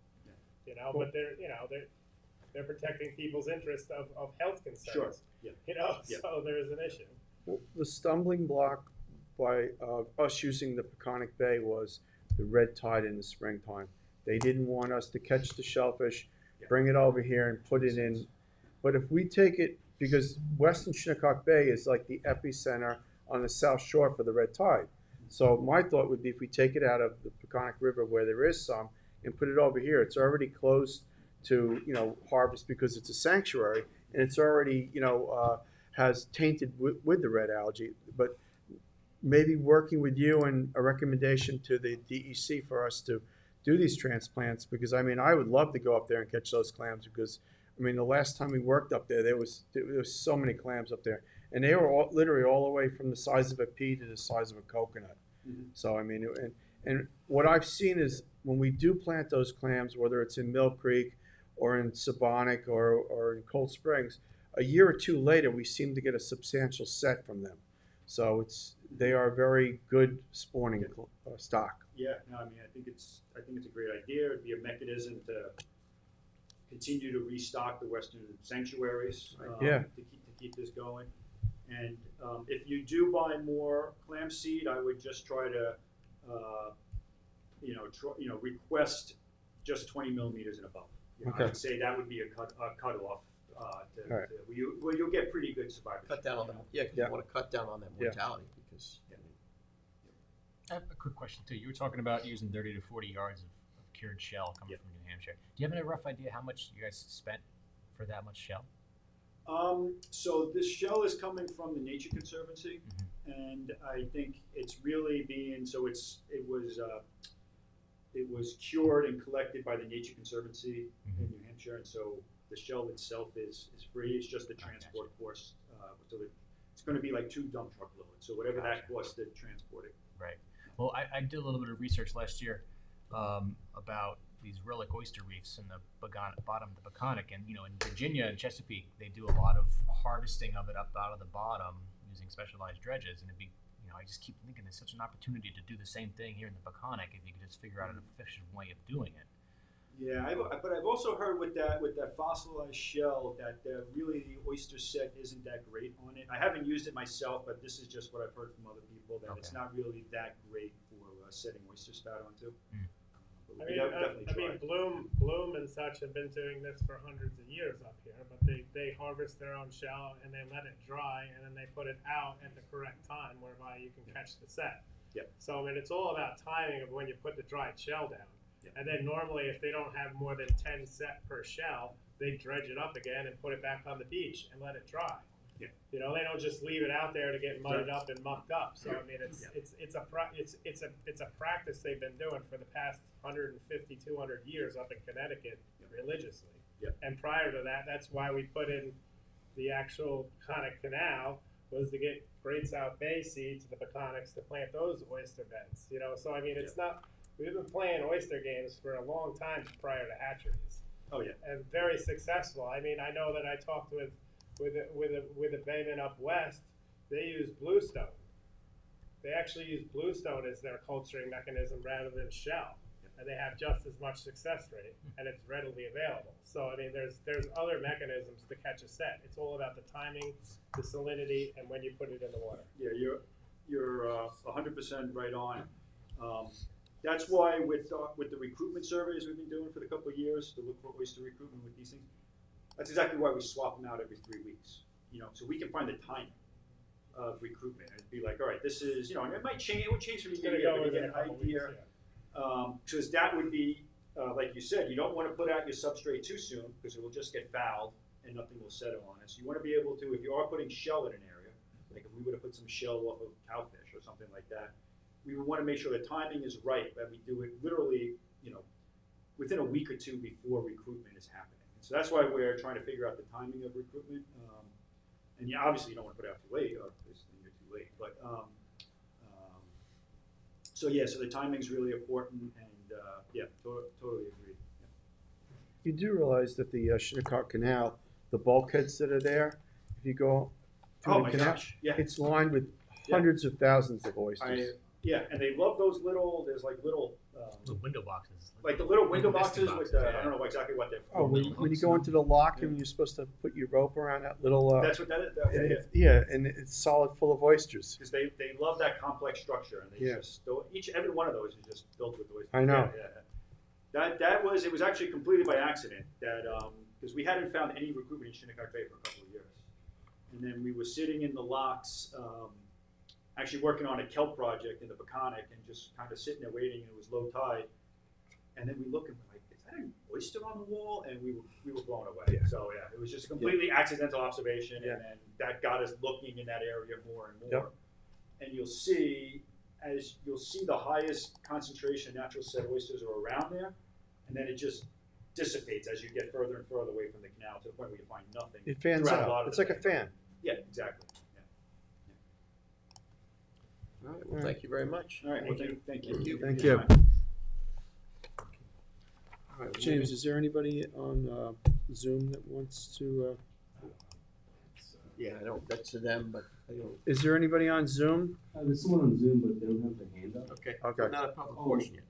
But they're protecting people's interest of health concerns. Sure. Yeah. So there is an issue. Well, the stumbling block by us using the Peconic Bay was the red tide in the springtime. They didn't want us to catch the shellfish, bring it over here and put it in. But if we take it, because Western Shinnecock Bay is like the epicenter on the south shore for the red tide. So my thought would be if we take it out of the Peconic River where there is some and put it over here, it's already closed to, harvest because it's a sanctuary and it's already, has tainted with the red algae. But maybe working with you and a recommendation to the DEC for us to do these transplants, because I would love to go up there and catch those clams, because the last time we worked up there was so many clams up there, and they were literally all the way from the size of a pea to the size of a coconut. Mm-hmm. So and what I've seen is when we do plant those clams, whether it's in Mill Creek or in Sabonic or in Cold Springs, a year or two later we seem to get a substantial set from them. So they are very good spawning stock. Yeah, no, I think it's a great idea. It'd be a mechanism to continue to restock the Western sanctuaries. To keep this going. And if you do buy more clam seed, I would just try to request just 20 millimeters and above. I would say that would be a cutoff. You'll get pretty good survivorship. Cut down on them. Yeah, because you want to cut down on that mortality. Because I have a quick question too. You were talking about using 30 to 40 yards of cured shell coming from New Hampshire. Do you have any rough idea how much you guys spent for that much shell? So this shell is coming from the Nature Conservancy, and I think it's really being it was cured and collected by the Nature Conservancy in New Hampshire, and so the shell itself is free. It's just the transport cost. So it's going to be like 2 dump truck loads. So whatever that costs to transport it. Right. Well, I did a little bit of research last year about these relic oyster reefs in the bottom of the Peconic, and in Virginia and Chesapeake, they do a lot of harvesting of it up out of the bottom using specialized dredges, and I just keep thinking there's such an opportunity to do the same thing here in the Peconic if you could just figure out an efficient way of doing it. Yeah, but I've also heard with that fossilized shell that really the oyster set isn't that great on it. I haven't used it myself, but this is just what I've heard from other people, that it's not really that great for setting oyster spat onto. But we definitely try. Bloom and such have been doing this for hundreds of years up here, but they harvest their own shell and they let it dry and then they put it out at the correct time whereby you can catch the set. Yep. So it's all about timing of when you put the dried shell down. Yep. And then normally if they don't have more than 10 set per shell, they dredge it up again and put it back on the beach and let it dry. Yeah. They don't just leave it out there to get mudded up and mucked up. So it's a practice they've been doing for the past 150, 200 years up in Connecticut religiously. Yep. And prior to that, that's why we put in the actual Peconic Canal, was to get Great South Bay seed to the Peconics to plant those oyster beds. So it's not. We've been playing oyster games for a long time prior to hatcheries. Oh yeah. And very successful. I know that I talked with a bayman up west. They use bluestone. They actually use bluestone as their culturing mechanism rather than shell, and they have just as much success rate, and it's readily available. So there's other mechanisms to catch a set. It's all about the timing, the salinity, and when you put it in the water. Yeah, you're 100% right on. That's why with the recruitment surveys we've been doing for the couple of years to look for oyster recruitment with these things, that's exactly why we swap them out every 3 weeks. So we can find the timing of recruitment and be like, all right, this is, and it might change. It would change from year to year, but you get an idea. Because that would be, like you said, you don't want to put out your substrate too soon because it will just get fouled and nothing will settle on it. So you want to be able to, if you are putting shell in an area, like if we would have put some shell off of cowfish or something like that, we would want to make sure the timing is right, that we do it literally, within a week or two before recruitment is happening. And so that's why we're trying to figure out the timing of recruitment. And obviously you don't want to put it out too late, or you're too late. But so the timing is really important, and totally agree. Yeah. You do realize that the Shinnecock Canal, the bulkheads that are there, if you go through the canal, it's lined with hundreds of thousands of oysters. And they love those little. There's like little window boxes, like the little window boxes with the, I don't know exactly what they're. Oh, when you go into the lock and you're supposed to put your rope around that little. That's what that is. Yeah, and it's solid, full of oysters. Because they love that complex structure, and they every one of those is just filled with oysters. I know. It was actually completed by accident. That because we hadn't found any recruitment in Shinnecock Bay for a couple of years, and then we were sitting in the locks. Actually working on a kelp project in the Peconic and just kind of sitting there waiting, and it was low tide. And then we look and we're like, is that an oyster on the wall? And we were blown away. Yeah. So it was just a completely accidental observation, and then that got us looking in that area more and more. Yep. And you'll see the highest concentration of natural set oysters are around there, and then it just dissipates as you get further and further away from the canal to the point where you find nothing. It fans out. It's like a fan. Yeah, exactly. All right. Well, thank you very much. All right. Well, thank you. Thank you. All right, James, is there anybody on Zoom that wants to? Yeah, I don't. That's to them, but I don't. Is there anybody on Zoom? There's someone on Zoom, but they don't have the hand up. Okay. Okay. We're not at public portion yet.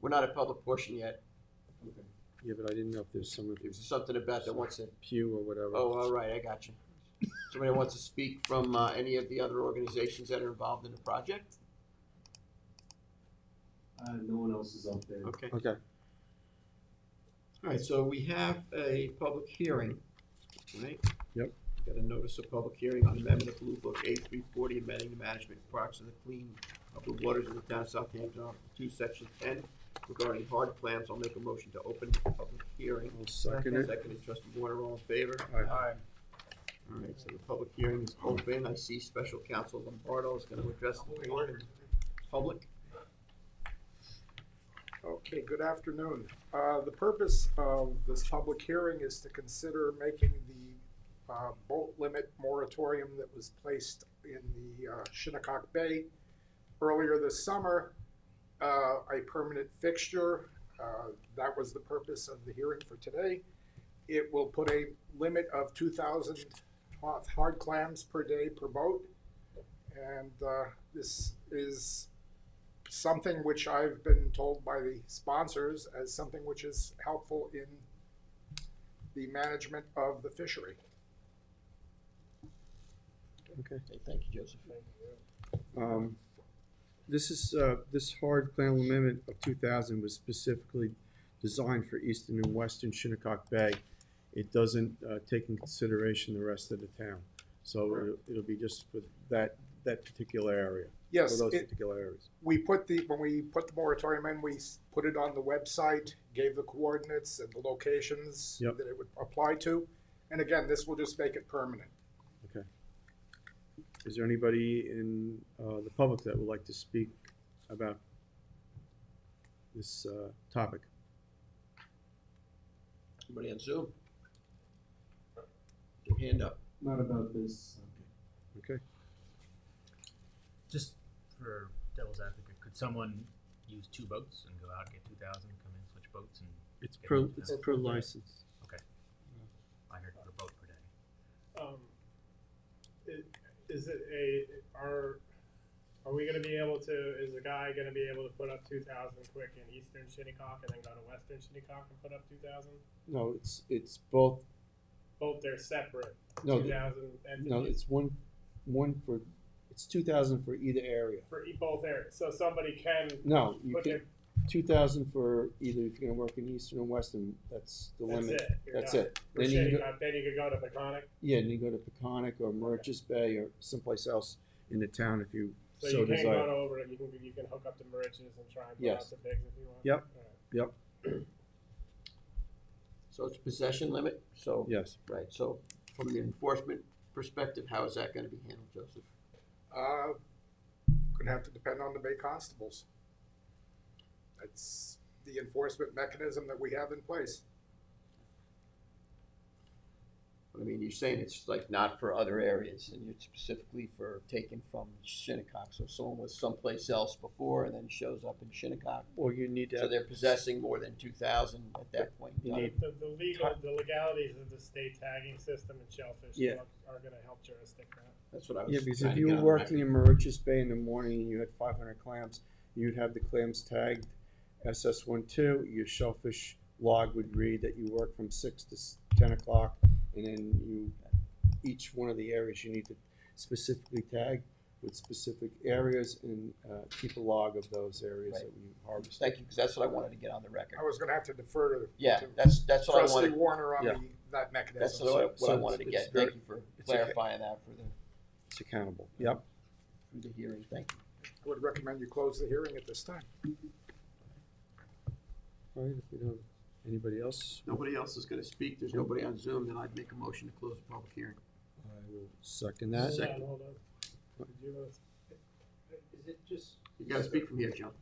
We're not at public portion yet. Okay. Yeah, but I didn't know if there's someone There's something about that wants to. Pew or whatever. Oh, all right. I got you. Somebody wants to speak from any of the other organizations that are involved in the project? No one else is up there. Okay. Okay. All right, so we have a public hearing, right? Yep. Got a notice of public hearing on amendment of Blue Book A340, amending the management of parks and the clean of the waters in the town of Southampton, Article 2, Section 10, regarding hard clams. I'll make a motion to open the public hearing. I'll second it. Seconded, Trustee Warner, all in favor? Aye. All right, so the public hearing is open. I see Special Counsel Lombardo is going to address the board and public. Okay, good afternoon. The purpose of this public hearing is to consider making the boat limit moratorium that was placed in the Shinnecock Bay earlier this summer, a permanent fixture. That was the purpose of the hearing for today. It will put a limit of 2,000 hard clams per day per boat. And this is something which I've been told by the sponsors as something which is helpful in the management of the fishery. Okay. Thank you, Joseph. This hard clam limit of 2,000 was specifically designed for eastern and western Shinnecock Bay. It doesn't take in consideration the rest of the town. So it'll be just for that particular area. Yes, For those particular areas. when we put the moratorium in, we put it on the website, gave the coordinates and the locations Yep. that it would apply to. And again, this will just make it permanent. Okay. Is there anybody in the public that would like to speak about this topic? Anybody on Zoom? Your hand up. Not about this. Okay. Just for devil's advocate, could someone use 2 boats and go out and get 2,000, come in, switch boats, and It's get per 2,000? it's per license. I heard per boat per day. Is it are we gonna be able to, is the guy gonna be able to put up 2,000 quick in eastern Shinnecock and then go to western Shinnecock and put up 2,000? No, it's both. Both, they're separate, No, 2,000 entities? no, it's one for. It's 2,000 for either area. For both areas, so somebody can No, you put can their, 2,000 for either if you're gonna work in eastern or western. That's the that's limit. it. You're That's done. it. For Then you can go, Shinnecock, then you could go to Peconic, yeah, and you go to Peconic or Moriches Bay or someplace else in the town if you so so you can't desire. go over it, you can hook up to Moriches and try and put Yes. out the bigs if you want? Yep. Alright. Yep. So it's possession limit, so. Yes. Right, so from the enforcement perspective, how is that gonna be handled, Joseph? Gonna have to depend on the Bay Constables. That's the enforcement mechanism that we have in place. I mean, you're saying it's like not for other areas, and it's specifically for taken from Shinnecock, so if someone was someplace else before and then shows up in Shinnecock, Or you need to so have, they're possessing more than 2,000 at that point in You time. need- The legalities of the state tagging system and shellfish Yeah. laws are gonna help jurisdict that. That's what I was yeah, because trying if to you get were on working record. in Moriches Bay in the morning and you had 500 clams, you'd have the clams tagged SS12. Your shellfish log would read that you work from 6 to 10 o'clock, and then each one of the areas you need to specifically tag with specific areas and keep a log of those areas Right. that we harvest. Thank you, because that's what I wanted to get on the record. I was gonna have to defer to. Yeah, to that's what I Trustee wanted, Warner on Yeah. that mechanism. that's what I So wanted to it's get. very- Thank you for it's okay. clarifying that for It's accountable. Yep. the hearing, thank you. I would recommend you close the hearing at this time. All right, if we don't, anybody else? Nobody else is gonna speak, there's nobody on Zoom, then I'd make a motion to close the public hearing. I will second that. Second. Hold on. Did you, Is it just? You gotta speak from here, John.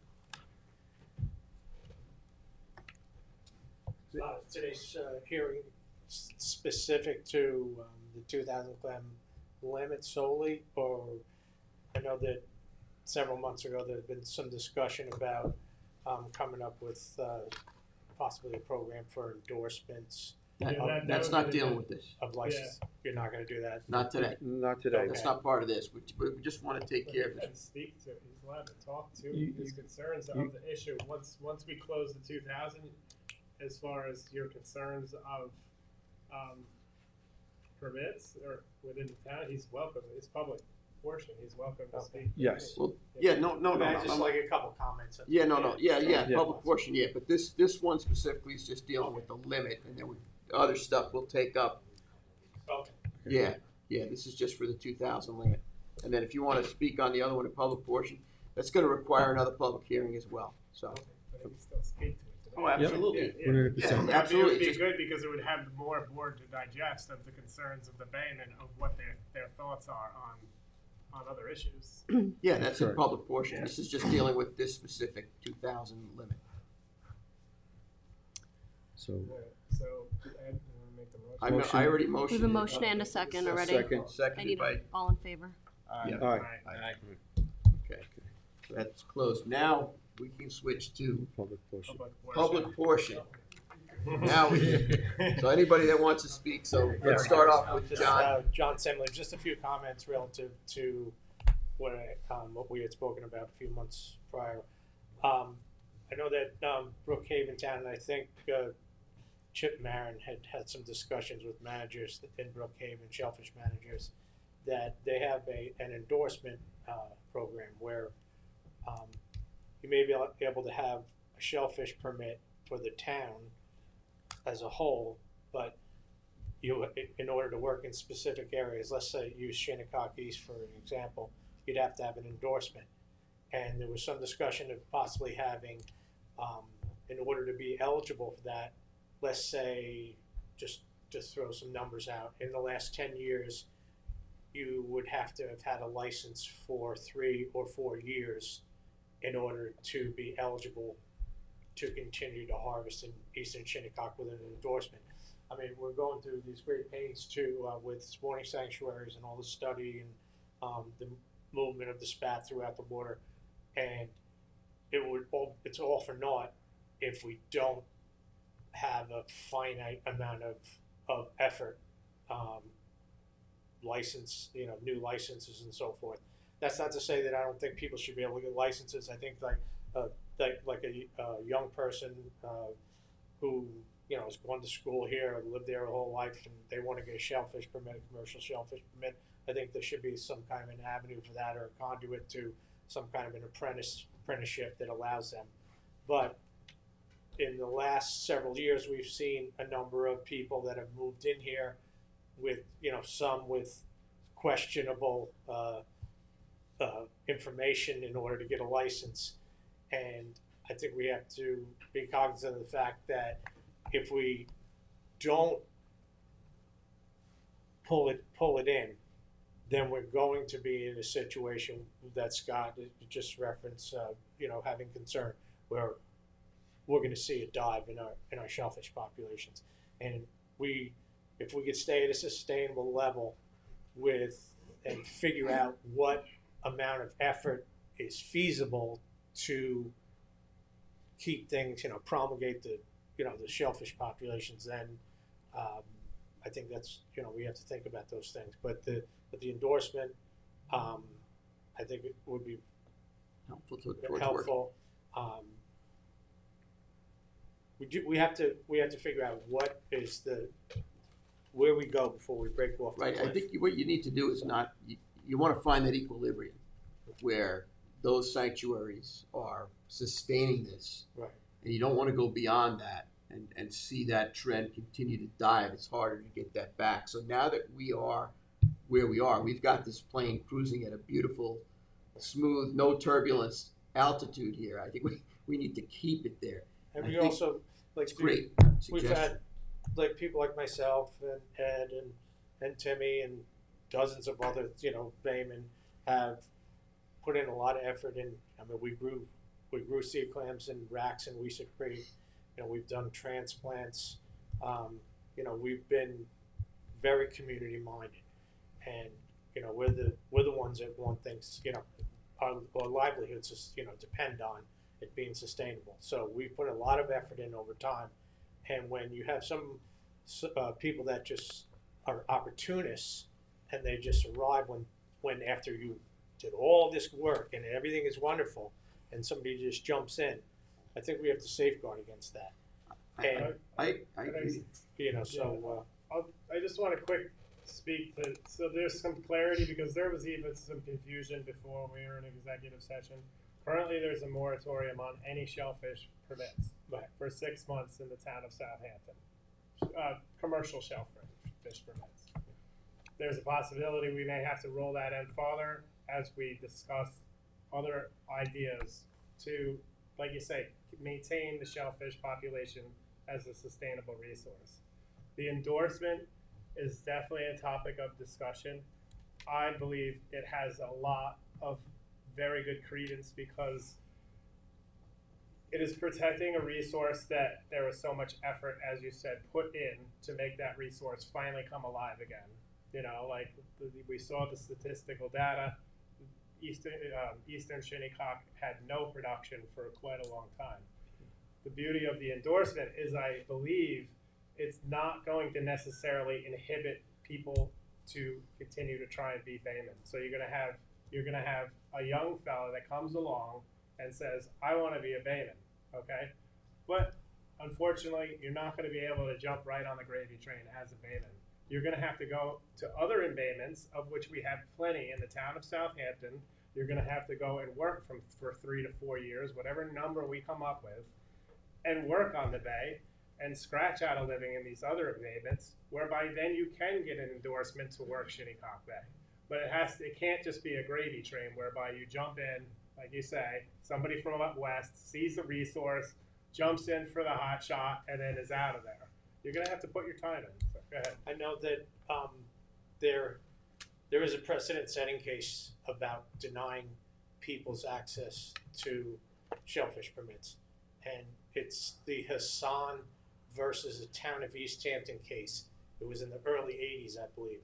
Today's hearing specific to the 2,000 clam limit solely, or I know that several months ago there had been some discussion about coming up with possibly a program for endorsements That- Yeah, that That's was not gonna dealing be- with this, of license. You're not gonna do that? not today. Not today. That's not part of this, we just wanna take but care he of can this. speak to, he's allowed to talk to You- his concerns you- of the issue. Once we close the 2,000, as far as your concerns of, permits or within the town, he's welcome. It's public portion. He's welcome to speak. to Yes. Well, yeah, no, I mean, I just I'm- like a couple comments. Yeah, yeah, Yeah. public portion, yeah, but this one specifically is just dealing with the limit, and then other stuff we'll take up. Okay. Yeah, this is just for the 2,000 limit. And then if you wanna speak on the other one, the public portion, that's gonna require another public hearing as well, so. Okay, but he can still speak to it today. Oh, absolutely. Yeah, yeah. 100%. Yeah, It absolutely, would be just- good because it would have more board to digest of the concerns of the baymen of what their thoughts are on other issues. Yeah, that's the Correct. public portion, this is just dealing with this specific 2,000 limit. So, So, Ed, you wanna make the motion? Motion. I already We motioned. have a motion and a second already. second. I Seconded need by, all in favor. aye. Aye. okay. That's closed. Now, we can switch to Public portion. public portion. Now, so anybody that wants to speak, so let's start off with Just, John. John Semler, just a few comments relative to what we had spoken about a few months prior. I know that Brookhaven Town, and I think Chip Marin had some discussions with managers in Brookhaven, shellfish managers, that they have an endorsement program where you may be able to have a shellfish permit for the town as a whole, but you, in order to work in specific areas, let's say use Shinnecock East for an example, you'd have to have an endorsement. And there was some discussion of possibly having, in order to be eligible for that, let's say, just to throw some numbers out, in the last 10 years, you would have to have had a license for 3 or 4 years in order to be eligible to continue to harvest in eastern Shinnecock with an endorsement. I mean, we're going through these great pains too, with spawning sanctuaries and all the study and the movement of the spat throughout the water, and it's all for naught if we don't have a finite amount of effort, license, new licenses and so forth. That's not to say that I don't think people should be able to get licenses. I think like a young person who has gone to school here, lived there a whole life, and they want to get a shellfish permit, a commercial shellfish permit. I think there should be some kind of an avenue for that, or a conduit to some kind of an apprenticeship that allows them. But in the last several years, we've seen a number of people that have moved in here with, some with questionable information in order to get a license. And I think we have to be cognizant of the fact that if we don't pull it in, then we're going to be in a situation that Scott just referenced, having concern, where we're going to see a dive in our shellfish populations. And if we could stay at a sustainable level and figure out what amount of effort is feasible to keep things, promulgate the shellfish populations, then I think that's, we have to think about those things. But the endorsement, I think it would be helpful. We have to figure out where we go before we break off. Right. I think what you need to do is you want to find that equilibrium where those sanctuaries are sustaining this, right, and you don't want to go beyond that and see that trend continue to dive. It's harder to get that back. So now that we are where we are, we've got this plane cruising at a beautiful, smooth, no turbulence altitude here. I think we need to keep it there. And we also, it's great. We've had people like myself and Ed and Timmy and dozens of other, baymen have put in a lot of effort in. I mean, we grew sea clams and racks in Weesup Creek. We've done transplants. We've been very community minded, and we're the ones that want things. Our livelihoods just depend on it being sustainable. So we've put a lot of effort in over time, and when you have some people that just are opportunists and they just arrive when after you did all this work and everything is wonderful, and somebody just jumps in, I think we have to safeguard against that. And I agree. I just want to quick speak to, so there's some clarity, because there was even some confusion before we were in executive session. Currently, there's a moratorium on any shellfish permits for 6 months in the town of Southampton. Commercial shellfish permits. There's a possibility we may have to roll that in farther as we discuss other ideas to, like you say, maintain the shellfish population as a sustainable resource. The endorsement is definitely a topic of discussion. I believe it has a lot of very good credence because it is protecting a resource that there was so much effort, as you said, put in to make that resource finally come alive again. We saw the statistical data. Eastern Shinnecock had no production for quite a long time. The beauty of the endorsement is, I believe, it's not going to necessarily inhibit people to continue to try and be baymen. So you're gonna have a young fella that comes along and says, I want to be a bayman, okay? But unfortunately, you're not going to be able to jump right on the gravy train as a bayman. You're going to have to go to other embayments, of which we have plenty in the town of Southampton. You're going to have to go and work for 3 to 4 years, whatever number we come up with, and work on the bay and scratch out a living in these other embayments, whereby then you can get an endorsement to work Shinnecock Bay. But it can't just be a gravy train whereby you jump in, like you say, somebody from up west sees the resource, jumps in for the hot shot, and then is out of there. You're gonna have to put your time in. So go ahead. I know that there is a precedent-setting case about denying people's access to shellfish permits, and it's the Hassan versus the town of East Hampton case. It was in the early '80s, I believe,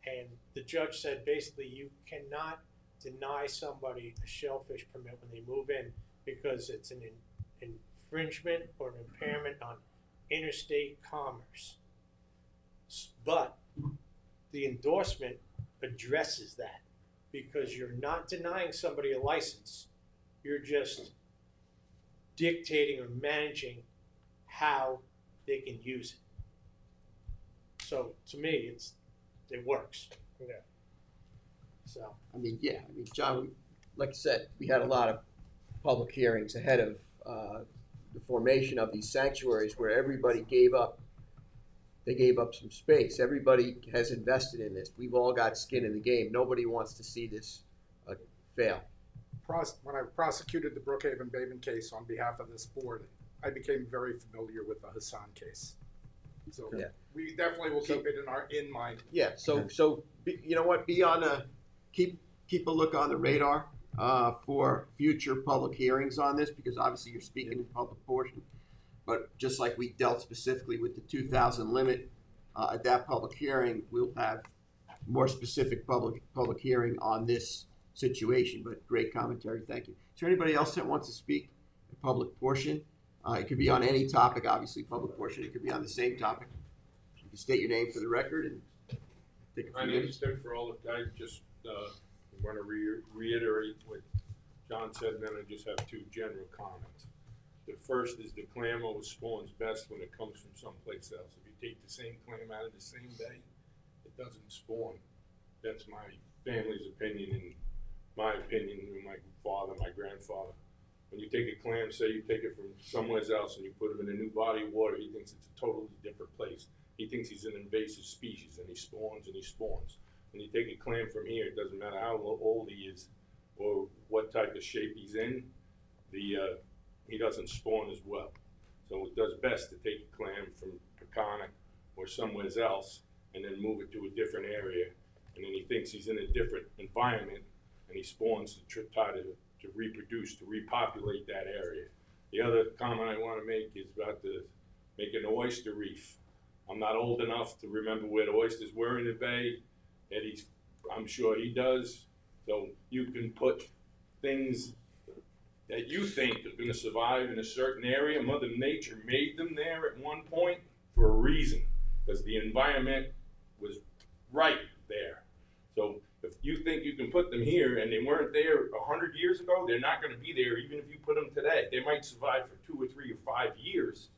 and the judge said basically you cannot deny somebody a shellfish permit when they move in because it's an infringement or an impairment on interstate commerce. But the endorsement addresses that because you're not denying somebody a license, you're just dictating or managing how they can use it. So to me, it works. Yeah. So John, like I said, we had a lot of public hearings ahead of the formation of these sanctuaries where everybody gave up some space. Everybody has invested in this. We've all got skin in the game. Nobody wants to see this fail. When I prosecuted the Brookhaven Bayman case on behalf of this board, I became very familiar with the Hassan case. So Yeah. we definitely will keep it in mind. Yeah. So you know what? Keep a look on the radar for future public hearings on this, because obviously you're speaking in public portion. But just like we dealt specifically with the 2,000 limit at that public hearing, we'll have more specific public hearing on this situation. But great commentary, thank you. Is there anybody else that wants to speak in public portion? It could be on any topic, obviously public portion. It could be on the same topic. You can state your name for the record and take a few My name minutes. is Tim Farrell. I just want to reiterate what John said, and then I just have two general comments. The first is the clam always spawns best when it comes from someplace else. If you take the same clam out of the same bay, it doesn't spawn. That's my family's opinion and my opinion, and my father, my grandfather. When you take a clam, say you take it from somewhere else and you put him in a new body of water, he thinks it's a totally different place. He thinks he's an invasive species, and he spawns and he spawns. When you take a clam from here, it doesn't matter how old he is or what type of shape he's in, he doesn't spawn as well. So it does best to take a clam from Peconic or somewhere else and then move it to a different area. And then he thinks he's in a different environment, and he spawns to try to reproduce, to repopulate that area. The other comment I want to make is about making an oyster reef. I'm not old enough to remember where the oysters were in the bay. Eddie's, I'm sure he does. So you can put things that you think are going to survive in a certain area. Mother Nature made them there at one point for a reason, because the environment was right there. So if you think you can put them here and they weren't there 100 years ago, they're not going to be there even if you put them today. They might survive for 2 or 3 or 5 years,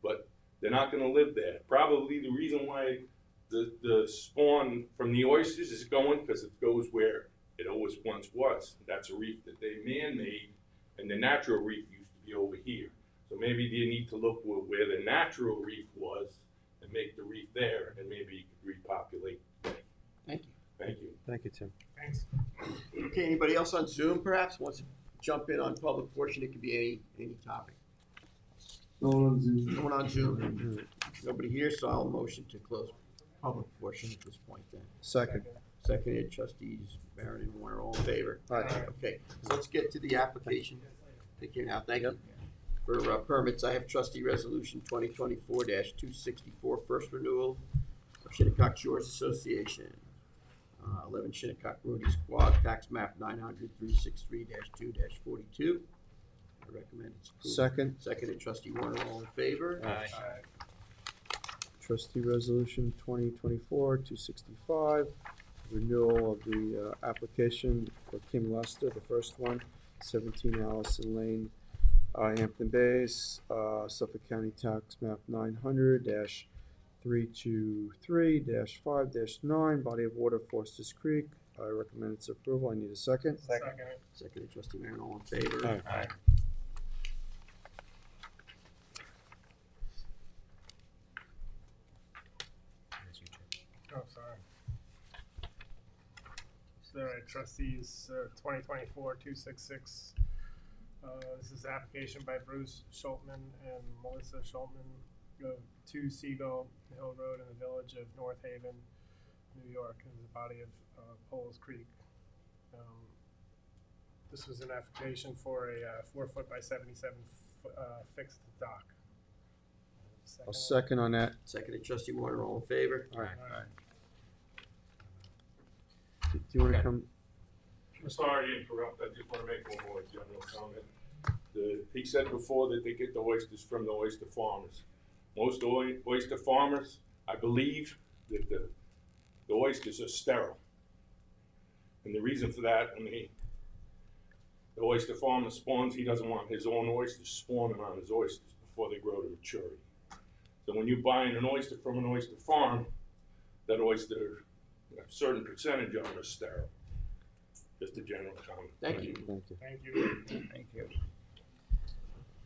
but they're not going to live there. Probably the reason why the spawn from the oysters is going, because it goes where it always once was. That's a reef that they man-made, and the natural reef used to be over here. So maybe they need to look where the natural reef was and make the reef there, and maybe you could repopulate. Thank you. Thank you. Thank you, Tim. thanks. Okay, anybody else on Zoom perhaps wants to jump in on public portion? It could be any topic. No one on Zoom. No one on Zoom. Nobody here, so I'll motion to close public portion at this point then. Second. Seconded, trustees Barron and Warner, all in favor? Aye. Okay, so let's get to the application. Take care now, thank you. For permits, I have trustee resolution 2024-264, first renewal of Shinnecock Shores Association. 11 Shinnecock Road, East Quogue, tax map 900-363-2-42. I recommend its approval. Second. Seconded, trustee Warner, all in favor? Aye. Trustee Resolution 2024-265, renewal of the application for Kim Lester, the first one, 17 Allison Lane, Hampton Bays, Suffolk County Tax Map 900-323-5-9, body of water, Foster's Creek. I recommend its approval. I need a second. Second. Seconded, trustee Marin, all in favor? Aye. Aye. Here's you, Chip. Oh, sorry. All right, trustees, 2024-266. This is application by Bruce Schultman and Melissa Schultman of 2 Seagull Hill Road in the village of North Haven, New York, in the body of Poles Creek. This was an application for a 4-foot by 77-foot fixed dock. I'll second on that. Seconded, trustee Warner, all in favor? Aye. Aye. Do you want to Okay. come? I'm sorry to interrupt, I just wanna make one more general comment. He said before that they get the oysters from the oyster farmers. Most oyster farmers, I believe that the oysters are sterile. And the reason for that, the oyster farmer spawns, he doesn't want his own oysters spawning on his oysters before they grow to maturity. So when you're buying an oyster from an oyster farm, that oyster, a certain percentage of it is sterile. Just a general comment. Thank you. Thank you. Thank you. Thank you.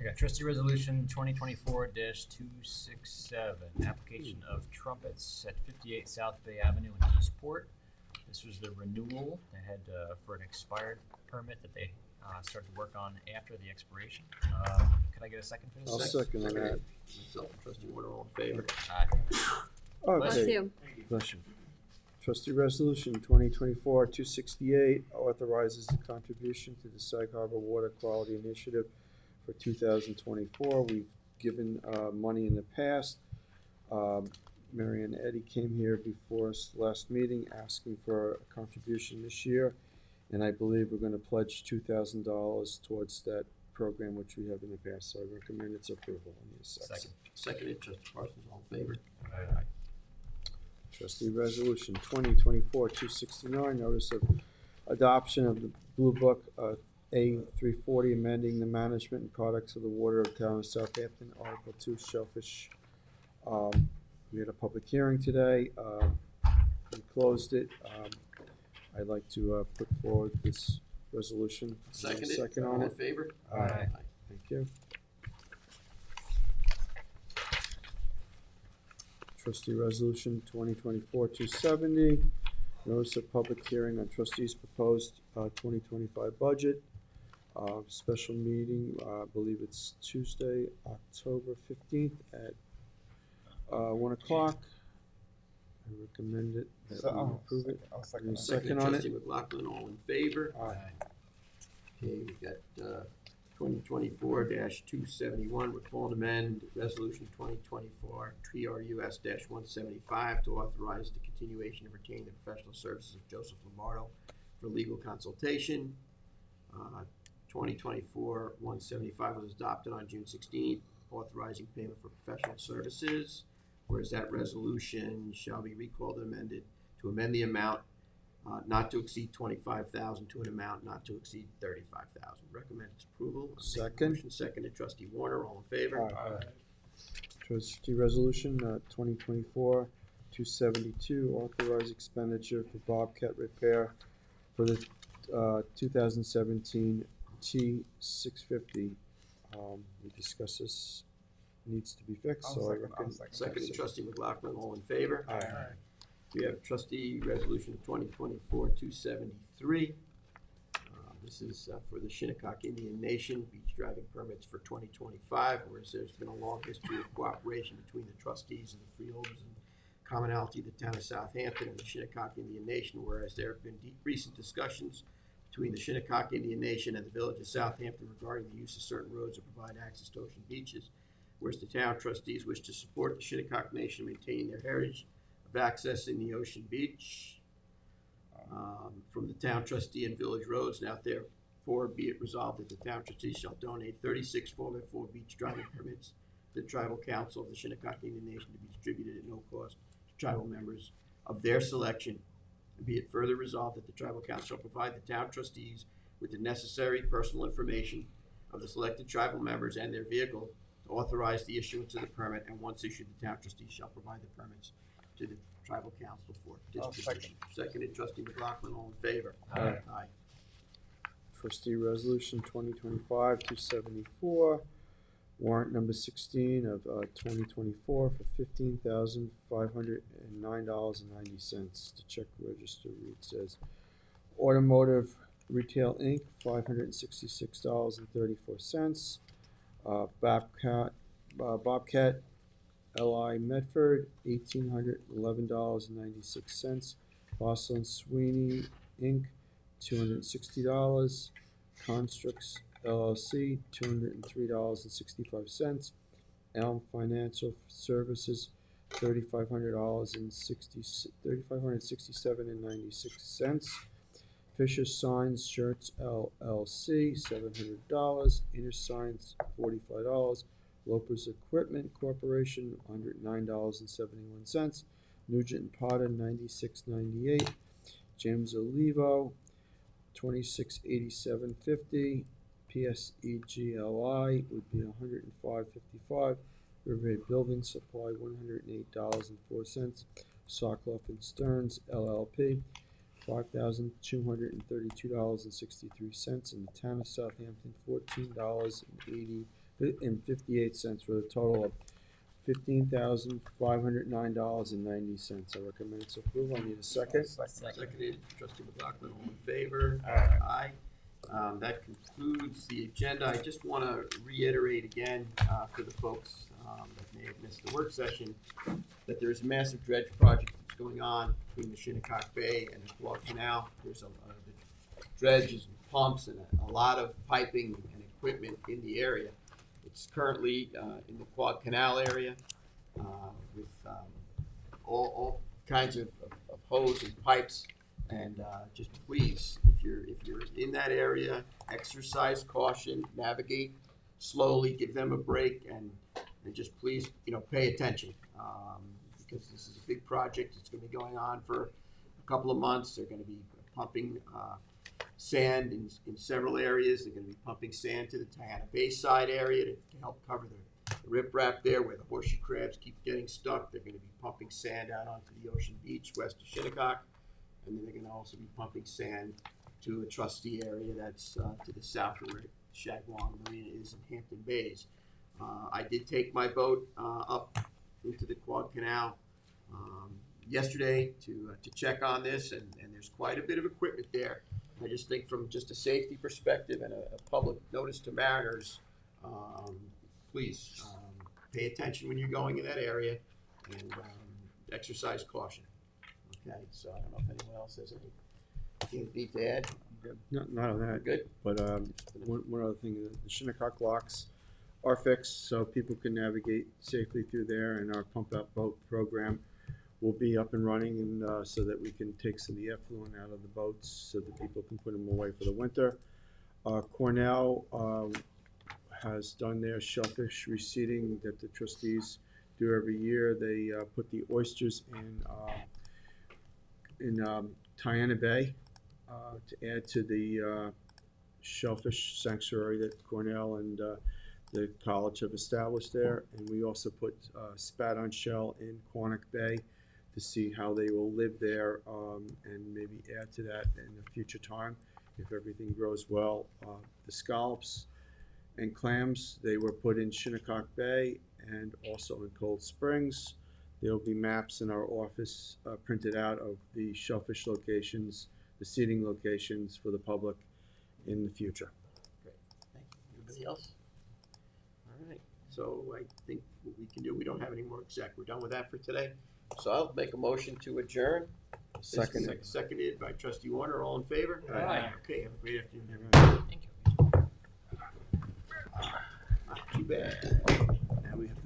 I got trustee resolution 2024-267, application of trumpets at 58 South Bay Avenue in Eastport. This was the renewal. They had for an expired permit that they started to work on after the expiration. Could I get a second for this? I'll second on that. Myself and trustee Warner, all in favor? Aye. Bless Okay. you. Bless you. Trustee Resolution 2024-268 authorizes the contribution to the Sag Harbor Water Quality Initiative for 2024. We've given money in the past. Mary and Eddie came here before us last meeting asking for a contribution this year, and I believe we're going to pledge $2,000 towards that program, which we have in the past, so I recommend its approval. I need a second. Seconded, trustee Parsons, all in favor? Aye. Trustee Resolution 2024-269, notice of adoption of the Blue Book A340, amending the management and products of the water of the town of Southampton, Article 2, shellfish. We had a public hearing today. We closed it. I'd like to put forward this resolution. Seconded, Second all on in it. favor? Aye. Thank you. Trustee Resolution 2024-270, notice of public hearing on trustees' proposed 2025 budget. Special meeting, I believe it's Tuesday, October 15th at 1 o'clock. I recommend it, that we approve it. I'll second Any that. second on Trustee it? McLaughlin, all in favor? Aye. Okay, we've got 2024-271, recall and amend resolution 2024 TRUS-175 to authorize the continuation of retaining the professional services of Joseph Lombardo for legal consultation. 2024-175 was adopted on June 16th, authorizing payment for professional services. Whereas that resolution shall be recalled and amended to amend the amount not to exceed $25,000 to an amount not to exceed $35,000. Recommend its approval. Second. Motion seconded, trustee Warner, all in favor? Aye. Trustee Resolution 2024-272, authorize expenditure for Bobcat repair for the 2017 T650. We discussed this, needs to be fixed, so I recommend. Seconded, trustee McLaughlin, all in favor? Aye. We have trustee resolution 2024-273. This is for the Shinnecock Indian Nation beach driving permits for 2025, whereas there's been a long history of cooperation between the trustees and the freeholders and commonality of the town of Southampton and the Shinnecock Indian Nation, whereas there have been recent discussions between the Shinnecock Indian Nation and the village of Southampton regarding the use of certain roads to provide access to ocean beaches, whereas the town trustees wish to support the Shinnecock Nation maintaining their heritage of accessing the ocean beach. From the town trustee and village roads, now therefore be it resolved that the town trustees shall donate 36 4x4 beach driving permits to the tribal council of the Shinnecock Indian Nation to be distributed at no cost to tribal members of their selection. And be it further resolved that the tribal council shall provide the town trustees with the necessary personal information of the selected tribal members and their vehicle to authorize the issuance of the permit, and once issued, the town trustees shall provide the permits to the tribal council for distribution. Seconded, trustee McLaughlin, all in favor? Aye. Aye. Trustee Resolution 2025-274, warrant number 16 of 2024 for $15,509.90. The check register reads as Automotive Retail Inc., $566.34. Bobcat L.I. Medford, $1,811.96. Boston Sweeney Inc., $260. Constructs LLC, $203.65. Elm Financial Services, $3,567.96. Fisher Signs Shirts LLC, $700. Inner Signs, $45. Lopez Equipment Corporation, $109.71. Nugent Potter, $96.98. James Olivo, $26.87.50. PSEGLI would be $105.55. Riverhead Building Supply, $108.04. Sokoloff and Stearns LLP, $5,232.63. In the town of Southampton, $14.58 for a total of $15,509.90. I recommend its approval. I need a second. Seconded, trustee McLaughlin, all in favor? Aye. That concludes the agenda. I just want to reiterate again for the folks that may have missed the work session that there is a massive dredge project that's going on between the Shinnecock Bay and the Quad Canal. There's the dredges and pumps and a lot of piping and equipment in the area. It's currently in the Quad Canal area with all kinds of hose and pipes. And just please, if you're in that area, exercise caution, navigate slowly, give them a break, and just please, pay attention because this is a big project. It's going to be going on for a couple of months. They're going to be pumping sand in several areas. They're going to be pumping sand to the Diana Bayside area to help cover the riprap there where the horseshoe crabs keep getting stuck. They're going to be pumping sand out onto the ocean beach west of Shinnecock. And then they're going to also be pumping sand to a trustee area that's to the south of where Shagwong Marina is in Hampton Bays. I did take my boat up into the Quad Canal yesterday to check on this, and there's quite a bit of equipment there. I just think from just a safety perspective and a public notice to mariners, please pay attention when you're going in that area and exercise caution. Okay, so I don't know if anyone else has anything to add. Not on that. Good. But one other thing, the Shinnecock locks are fixed, so people can navigate safely through there, and our pump out boat program will be up and running, and so that we can take some of the effluent out of the boats, so that people can put them away for the winter. Cornell has done their shellfish reseeding that the trustees do every year. They put the oysters in Diana Bay to add to the shellfish sanctuary that Cornell and the college have established there. And we also put spat on shell in Quannock Bay to see how they will live there and maybe add to that in a future time if everything grows well. The scallops and clams, they were put in Shinnecock Bay and also in Cold Springs. There will be maps in our office printed out of the shellfish locations, the seating locations for the public in the future. Great, thank you. Anybody else? All right, so I think what we can do, we don't have any more exec. We're done with that for today. So I'll make a motion to adjourn. Second. Seconded by trustee Warner, all in favor? Aye. Okay, have a great afternoon, everybody. Thank you. Not too bad. Now we have